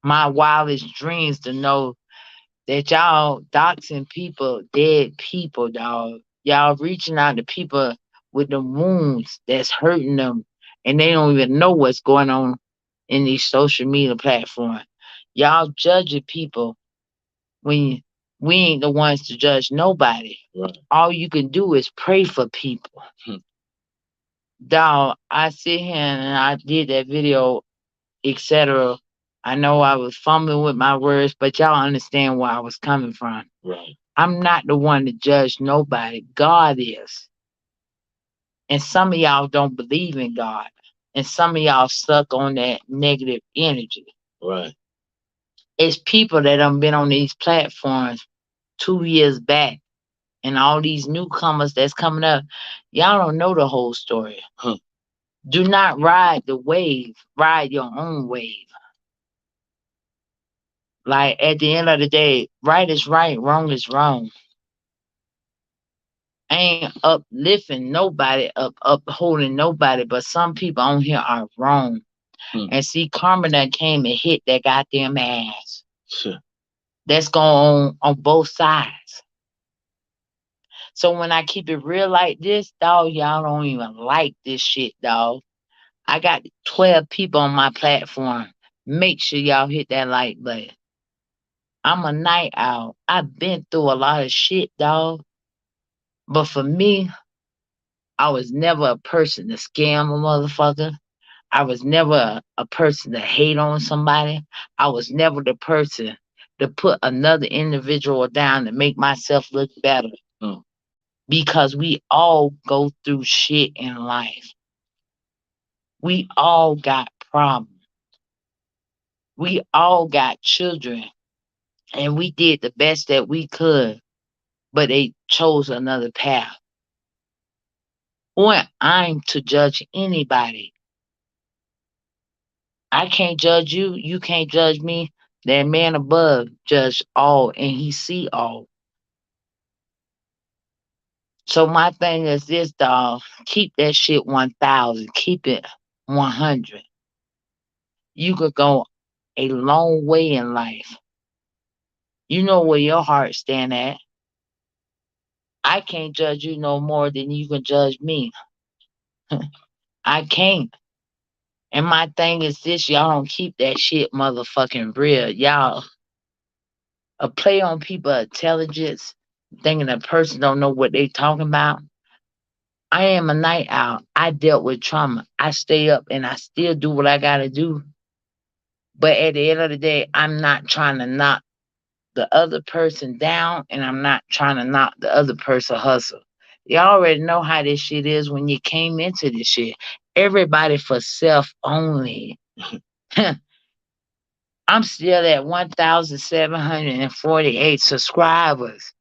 my wildest dreams to know that y'all doxing people, dead people, dog. Y'all reaching out to people with the wounds that's hurting them, and they don't even know what's going on in these social media platforms. Y'all judging people when we ain't the ones to judge nobody. Right. All you can do is pray for people. Dog, I sit here and I did that video, etc. I know I was fumbling with my words, but y'all understand where I was coming from. Right. I'm not the one to judge nobody. God is. And some of y'all don't believe in God. And some of y'all stuck on that negative energy. Right. It's people that done been on these platforms 2 years back, and all these newcomers that's coming up, y'all don't know the whole story. Huh. Do not ride the wave, ride your own wave. Like at the end of the day, right is right, wrong is wrong. I ain't uplifting nobody, upholding nobody, but some people on here are wrong. And see, karma that came and hit that goddamn ass. Sure. That's going on both sides. So when I keep it real like this, dog, y'all don't even like this shit, dog. I got 12 people on my platform. Make sure y'all hit that like button. I'm a night owl. I've been through a lot of shit, dog. But for me, I was never a person to scam a motherfucker. I was never a person to hate on somebody. I was never the person to put another individual down to make myself look better. Mm. Because we all go through shit in life. We all got problems. We all got children. And we did the best that we could, but they chose another path. Who am I to judge anybody? I can't judge you. You can't judge me. That man above judge all and he see all. So my thing is this, dog. Keep that shit 1,000. Keep it 100. You could go a long way in life. You know where your heart stand at. I can't judge you no more than you can judge me. I can't. And my thing is this, y'all don't keep that shit motherfucking real. Y'all play on people intelligence, thinking a person don't know what they talking about. I am a night owl. I dealt with trauma. I stay up and I still do what I gotta do. But at the end of the day, I'm not trying to knock the other person down and I'm not trying to knock the other person hustle. You already know how this shit is when you came into this shit. Everybody for self only. I'm still at 1,748 subscribers.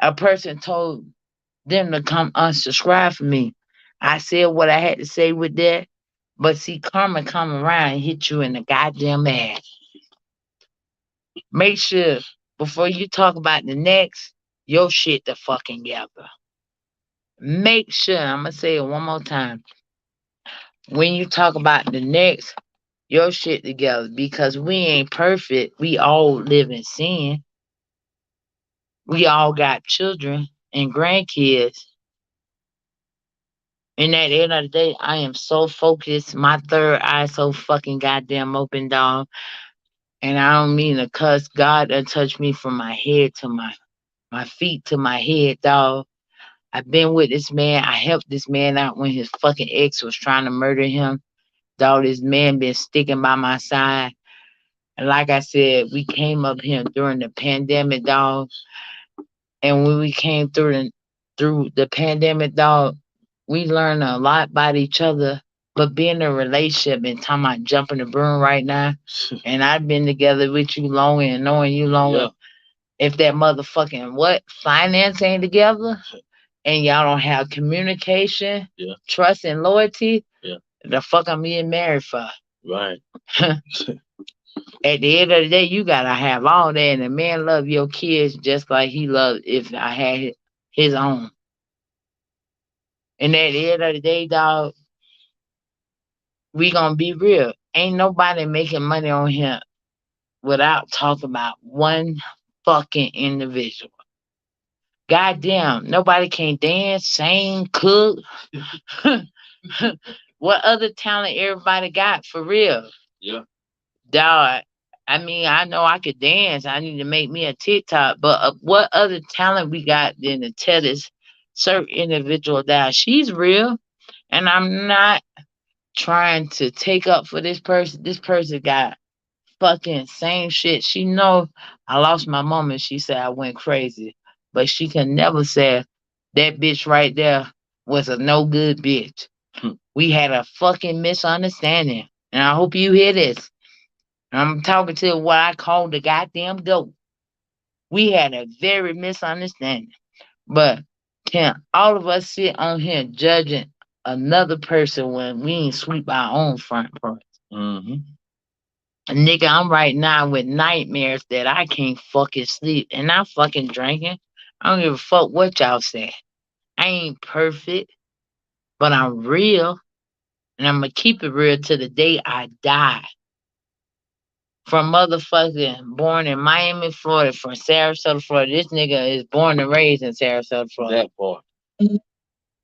A person told them to come unsubscribe from me. I said what I had to say with that. But see, karma come around and hit you in the goddamn ass. Make sure before you talk about the next, your shit the fucking together. Make sure, I'm going to say it one more time. When you talk about the next, your shit together because we ain't perfect. We all live in sin. We all got children and grandkids. And at the end of the day, I am so focused. My third eye so fucking goddamn open, dog. And I don't mean to cuss. God done touched me from my head to my feet to my head, dog. I've been with this man. I helped this man out when his fucking ex was trying to murder him. Dog, this man been sticking by my side. And like I said, we came up here during the pandemic, dog. And when we came through the pandemic, dog, we learned a lot about each other. But being in a relationship and talking about jumping the broom right now, and I've been together with you longer and knowing you longer. Yeah. If that motherfucking finance ain't together, and y'all don't have communication, yeah, trust and loyalty, yeah, the fuck I'm getting married for. Right. At the end of the day, you gotta have all that, and a man love your kids just like he loved if I had his own. And at the end of the day, dog, we gonna be real. Ain't nobody making money on here without talking about one fucking individual. Goddamn, nobody can dance, sing, cook. What other talent everybody got for real? Yeah. Dog, I mean, I know I could dance. I need to make me a TikTok, but what other talent we got than to tell this certain individual that she's real? And I'm not trying to take up for this person. This person got fucking same shit. She know I lost my mom and she said I went crazy. But she can never say that bitch right there was a no good bitch. We had a fucking misunderstanding. And I hope you hear this. I'm talking to what I call the goddamn goat. We had a very misunderstanding. But can all of us sit on here judging another person when we ain't sweep our own front porch? Mm-hmm. Nigga, I'm right now with nightmares that I can't fucking sleep and I'm fucking drinking. I don't give a fuck what y'all say. I ain't perfect, but I'm real and I'm gonna keep it real till the day I die. From motherfucking born in Miami, Florida, from Sarasota, Florida. This nigga is born and raised in Sarasota, Florida. That part.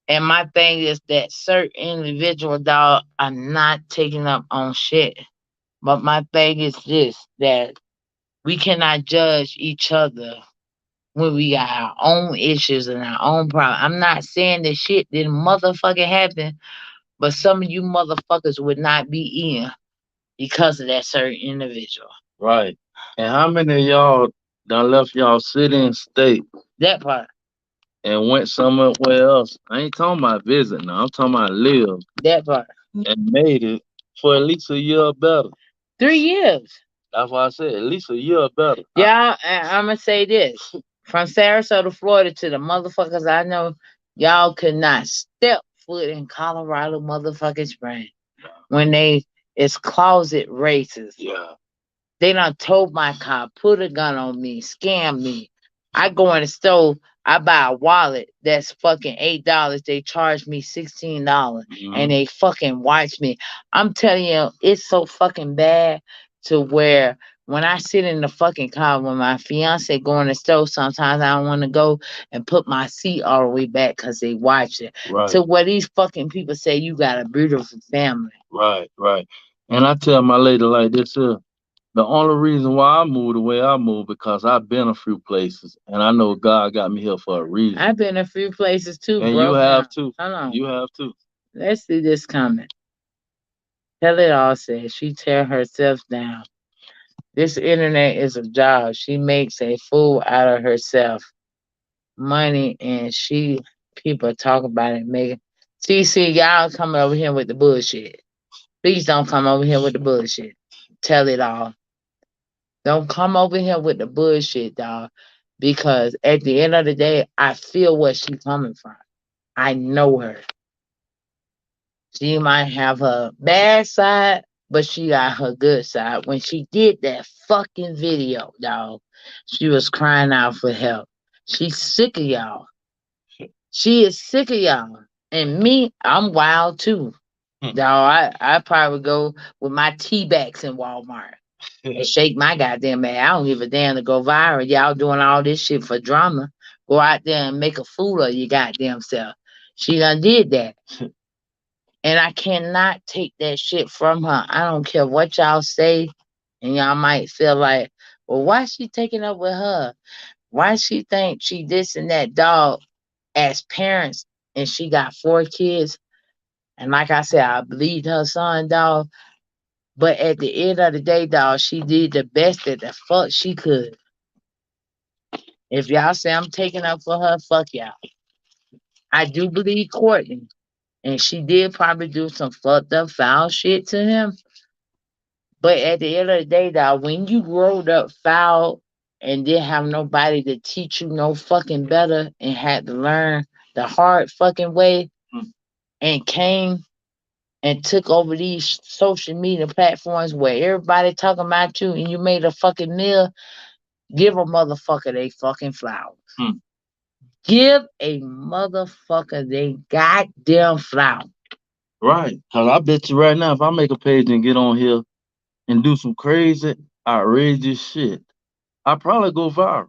And my thing is that certain individual dog are not taking up on shit. But my thing is this that we cannot judge each other when we got our own issues and our own problems. I'm not saying that shit didn't motherfucking happen, but some of you motherfuckers would not be in because of that certain individual. Right. And how many of y'all done left y'all city and state That part. and went somewhere else? I ain't talking about visit now. I'm talking about live That part. and made it for at least a year better. 3 years. That's why I said at least a year better. Y'all, I'm gonna say this: from Sarasota, Florida, to the motherfuckers I know, y'all could not step foot in Colorado, motherfucking Spring when they it's closet races. Yeah. They done told my car, put a gun on me, scam me. I go in the store, I buy a wallet that's fucking $8. They charge me $16 and they fucking watch me. I'm telling you, it's so fucking bad to where when I sit in the fucking car when my fiance go in the store, sometimes I don't want to go and put my seat all the way back because they watch it. Right. To where these fucking people say you got a beautiful family. Right, right. And I tell my lady like this here. The only reason why I moved the way I moved because I've been a few places and I know God got me here for a reason. I've been a few places too, And bro. you have too. Hold on. You have too. Let's see this comment. Tell it all says she tear herself down. This internet is a job. She makes a fool out of herself. Money and she people talk about it, making see y'all coming over here with the bullshit. Please don't come over here with the bullshit. Tell it all. Don't come over here with the bullshit, dog. Because at the end of the day, I feel where she's coming from. I know her. She might have her bad side, but she got her good side. When she did that fucking video, dog, she was crying out for help. She's sick of y'all. She is sick of y'all. And me, I'm wild too. Dog, I probably go with my tea bags in Walmart and shake my goddamn ass. I don't give a damn to go viral. Y'all doing all this shit for drama. Go out there and make a fool of your goddamn self. She done did that. And I cannot take that shit from her. I don't care what y'all say. And y'all might feel like, well, why she taking up with her? Why she think she this and that dog as parents and she got 4 kids? And like I said, I believed her son, dog. But at the end of the day, dog, she did the best that the fuck she could. If y'all say I'm taking up for her, fuck y'all. I do believe Courtney. And she did probably do some fucked up foul shit to him. But at the end of the day, dog, when you growed up foul and didn't have nobody to teach you no fucking better and had to learn the hard fucking way and came and took over these social media platforms where everybody talking about you and you made a fucking meal, give a motherfucker they fucking flowers. Give a motherfucker they goddamn flowers. Right. Cause I bet you right now, if I make a page and get on here and do some crazy, outrageous shit, I probably go viral.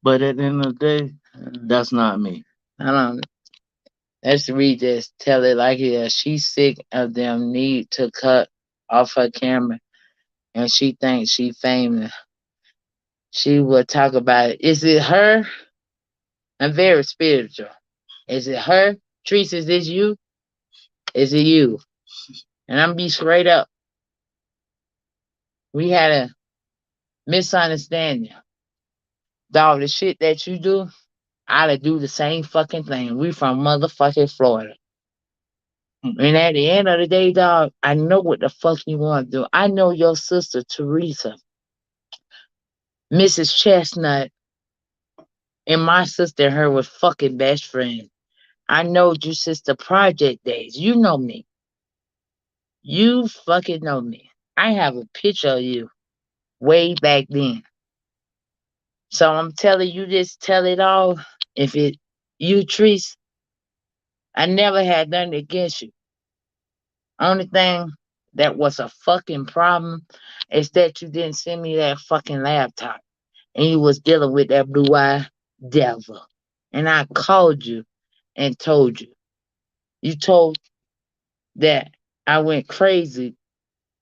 But at the end of the day, That's not me. I don't. Let's read this. Tell it like it is. She's sick of them need to cut off her camera, and she thinks she famous. She will talk about it. Is it her? I'm very spiritual. Is it her? Trees, is this you? Is it you? And I'm be straight up. We had a misunderstanding. Dog, the shit that you do, I'd do the same fucking thing. We from motherfucking Florida. And at the end of the day, dog, I know what the fuck you want to do. I know your sister, Teresa, Mrs. Chestnut, and my sister and her was fucking best friends. I know you since the project days. You know me. You fucking know me. I have a picture of you way back then. So I'm telling you this, tell it all. If it you, Treese, I never had nothing against you. Only thing that was a fucking problem is that you didn't send me that fucking laptop and you was dealing with that blue eye devil. And I called you and told you. You told that I went crazy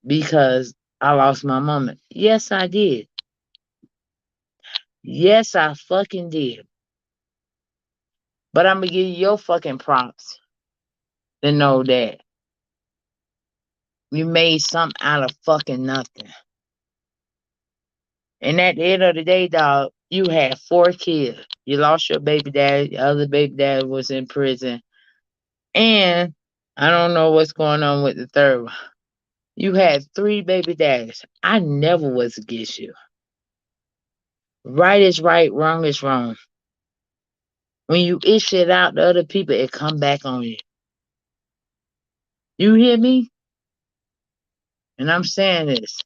because I lost my mama. Yes, I did. Yes, I fucking did. But I'm gonna give you your fucking props to know that you made something out of fucking nothing. And at the end of the day, dog, you had 4 kids. You lost your baby dad. The other baby dad was in prison. And I don't know what's going on with the third one. You had 3 baby daddies. I never was against you. Right is right, wrong is wrong. When you ish it out to other people, it come back on you. You hear me? And I'm saying this.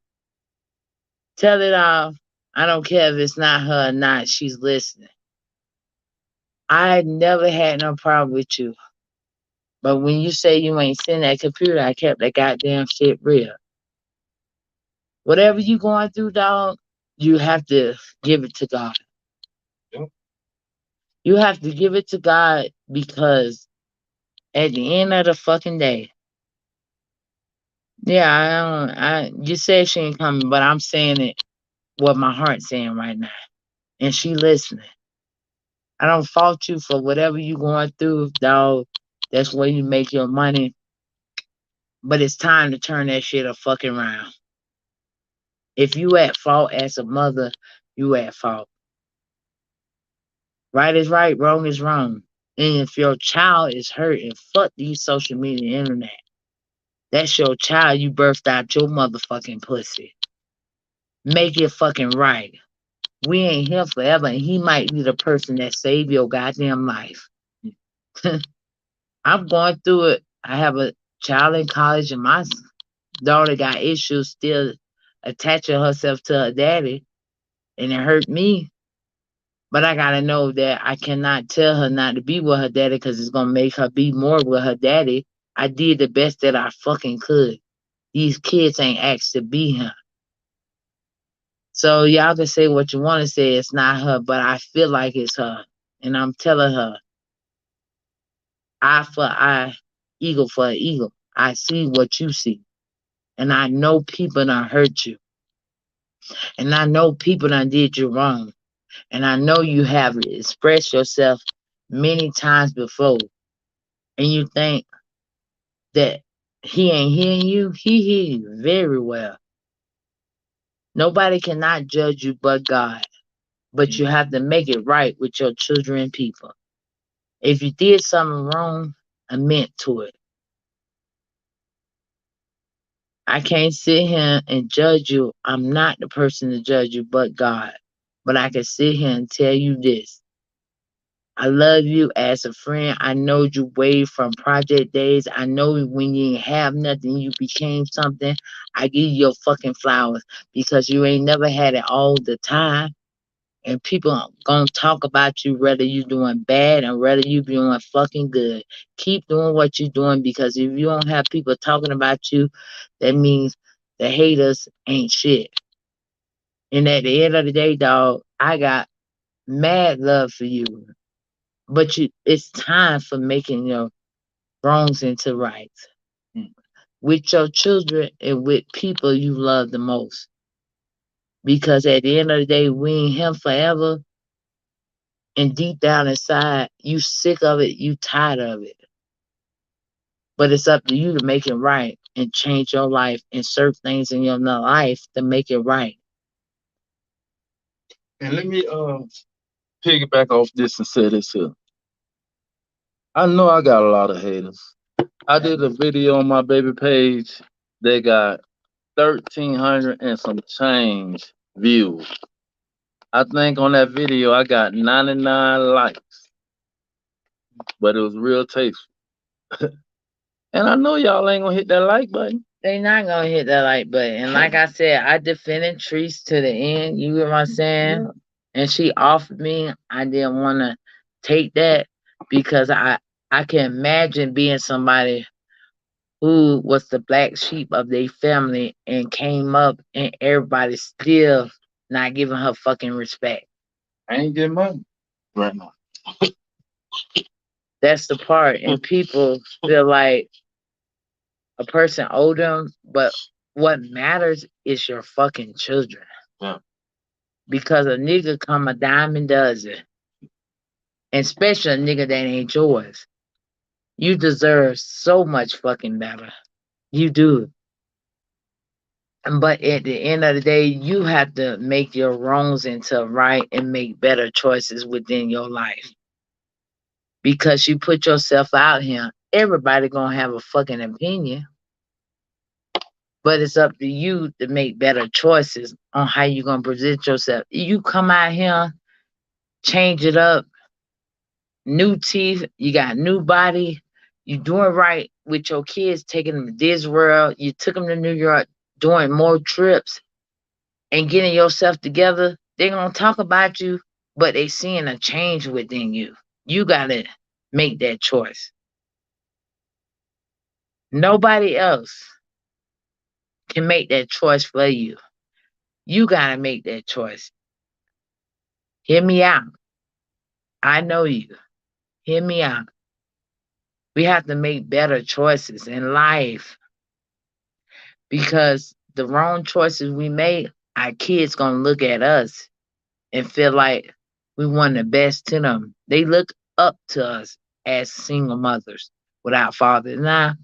Tell it all. I don't care if it's not her or not. She's listening. I never had no problem with you. But when you say you ain't seen that computer, I kept that goddamn shit real. Whatever you going through, dog, you have to give it to God. Yep. You have to give it to God because at the end of the fucking day, yeah, you said she ain't coming, but I'm saying it what my heart's saying right now. And she listening. I don't fault you for whatever you going through, dog. That's where you make your money. But it's time to turn that shit a fucking round. If you at fault as a mother, you at fault. Right is right, wrong is wrong. And if your child is hurting, fuck these social media internet. That's your child you birthed out your motherfucking pussy. Make it fucking right. We ain't here forever, and he might be the person that saved your goddamn life. I'm going through it. I have a child in college, and my daughter got issues still attaching herself to her daddy, and it hurt me. But I gotta know that I cannot tell her not to be with her daddy because it's gonna make her be more with her daddy. I did the best that I fucking could. These kids ain't asked to be here. So y'all can say what you want to say. It's not her, but I feel like it's her. And I'm telling her, eye for eye, eagle for eagle. I see what you see. And I know people done hurt you. And I know people done did you wrong. And I know you have expressed yourself many times before. And you think that he ain't hearing you. He hear you very well. Nobody cannot judge you but God. But you have to make it right with your children and people. If you did something wrong, admit to it. I can't sit here and judge you. I'm not the person to judge you but God. But I can sit here and tell you this. I love you as a friend. I know you way from project days. I know when you ain't have nothing, you became something. I give you your fucking flowers because you ain't never had it all the time. And people gonna talk about you whether you doing bad and whether you doing fucking good. Keep doing what you're doing because if you don't have people talking about you, that means the haters ain't shit. And at the end of the day, dog, I got mad love for you. But it's time for making your wrongs into rights with your children and with people you love the most. Because at the end of the day, we ain't him forever. And deep down inside, you sick of it, you tired of it. But it's up to you to make it right and change your life, insert things in your life to make it right. And let me piggyback off this and say this here. I know I got a lot of haters. I did a video on my baby page. They got 1,300 and some change views. I think on that video I got 99 likes, but it was real tasteful. And I know y'all ain't gonna hit that like button. They not gonna hit that like button. And like I said, I defended Treese to the end. You get what I'm saying? Yeah. And she offered me. I didn't want to take that because I can imagine being somebody who was the black sheep of their family and came up and everybody still not giving her fucking respect. I ain't getting money right now. That's the part. And people feel like a person owe them, but what matters is your fucking children. Yeah. Because a nigga come a dime a dozen, and especially a nigga that ain't yours. You deserve so much fucking better. You do. But at the end of the day, you have to make your wrongs into right and make better choices within your life. Because you put yourself out here, everybody gonna have a fucking opinion. But it's up to you to make better choices on how you gonna present yourself. You come out here, change it up, new teeth, you got new body, you doing right with your kids, taking them to Disney World, you took them to New York, doing more trips and getting yourself together. They're gonna talk about you, but they seeing a change within you. You gotta make that choice. Nobody else can make that choice for you. You gotta make that choice. Hear me out. I know you. Hear me out. We have to make better choices in life because the wrong choices we make, our kids gonna look at us and feel like we want the best to them. They look up to us as single mothers without fathers. Now,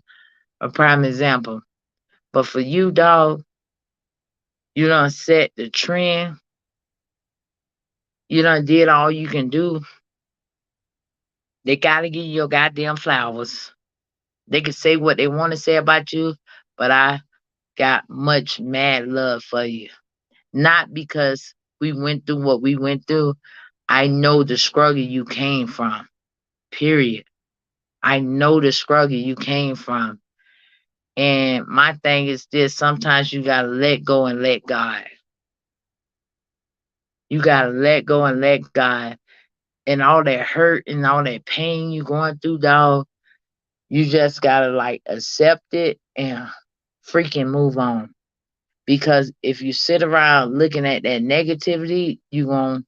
a prime example. But for you, dog, you done set the trend. You done did all you can do. They gotta give you your goddamn flowers. They can say what they want to say about you, but I got much mad love for you. Not because we went through what we went through. I know the struggle you came from. Period. I know the struggle you came from. And my thing is this, sometimes you gotta let go and let God. You gotta let go and let God. And all that hurt and all that pain you going through, dog, you just gotta like accept it and freaking move on. Because if you sit around looking at that negativity, you gonna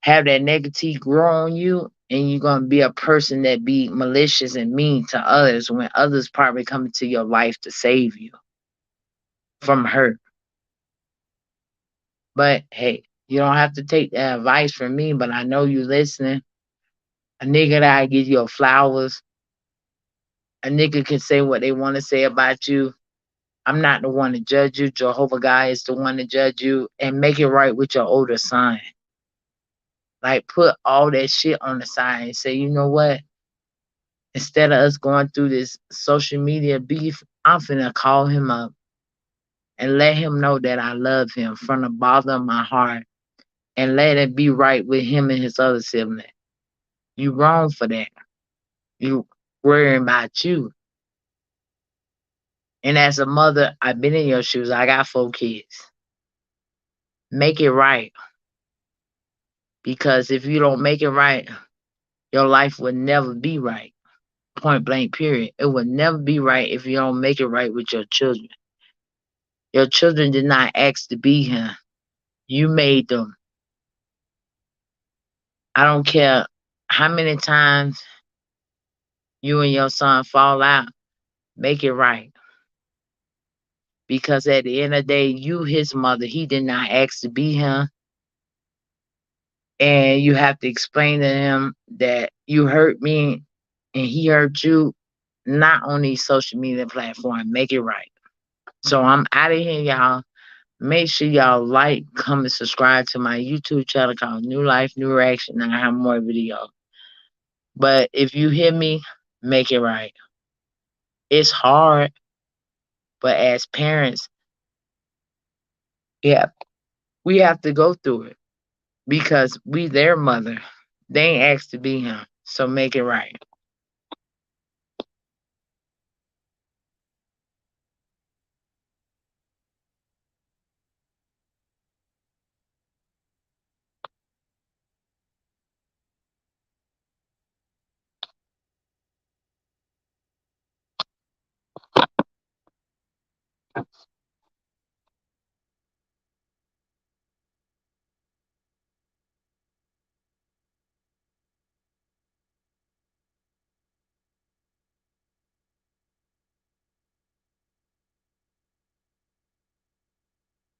have that negativity grow on you and you're gonna be a person that be malicious and mean to others when others probably come into your life to save you from hurt. But hey, you don't have to take that advice from me, but I know you listening. A nigga that I give you flowers, a nigga can say what they want to say about you. I'm not the one to judge you. Jehovah God is the one to judge you and make it right with your older son. Like put all that shit on the side and say, you know what? Instead of us going through this social media beef, I'm finna call him up and let him know that I love him from the bottom of my heart and let it be right with him and his other sibling. You wrong for that. You worrying about you. And as a mother, I've been in your shoes. I got 4 kids. Make it right. Because if you don't make it right, your life will never be right. Point blank, period. It will never be right if you don't make it right with your children. Your children did not ask to be here. You made them. I don't care How many times you and your son fall out? Make it right. Because at the end of the day, you his mother. He did not ask to be here. And you have to explain to him that you hurt me and he hurt you, not on these social media platforms. Make it right. So I'm out of here, y'all. Make sure y'all like, comment, subscribe to my YouTube channel called New Life, New Reaction, and I have more videos. But if you hear me, make it right. It's hard, but as parents, yeah, we have to go through it because we their mother. They ain't asked to be here. So make it right.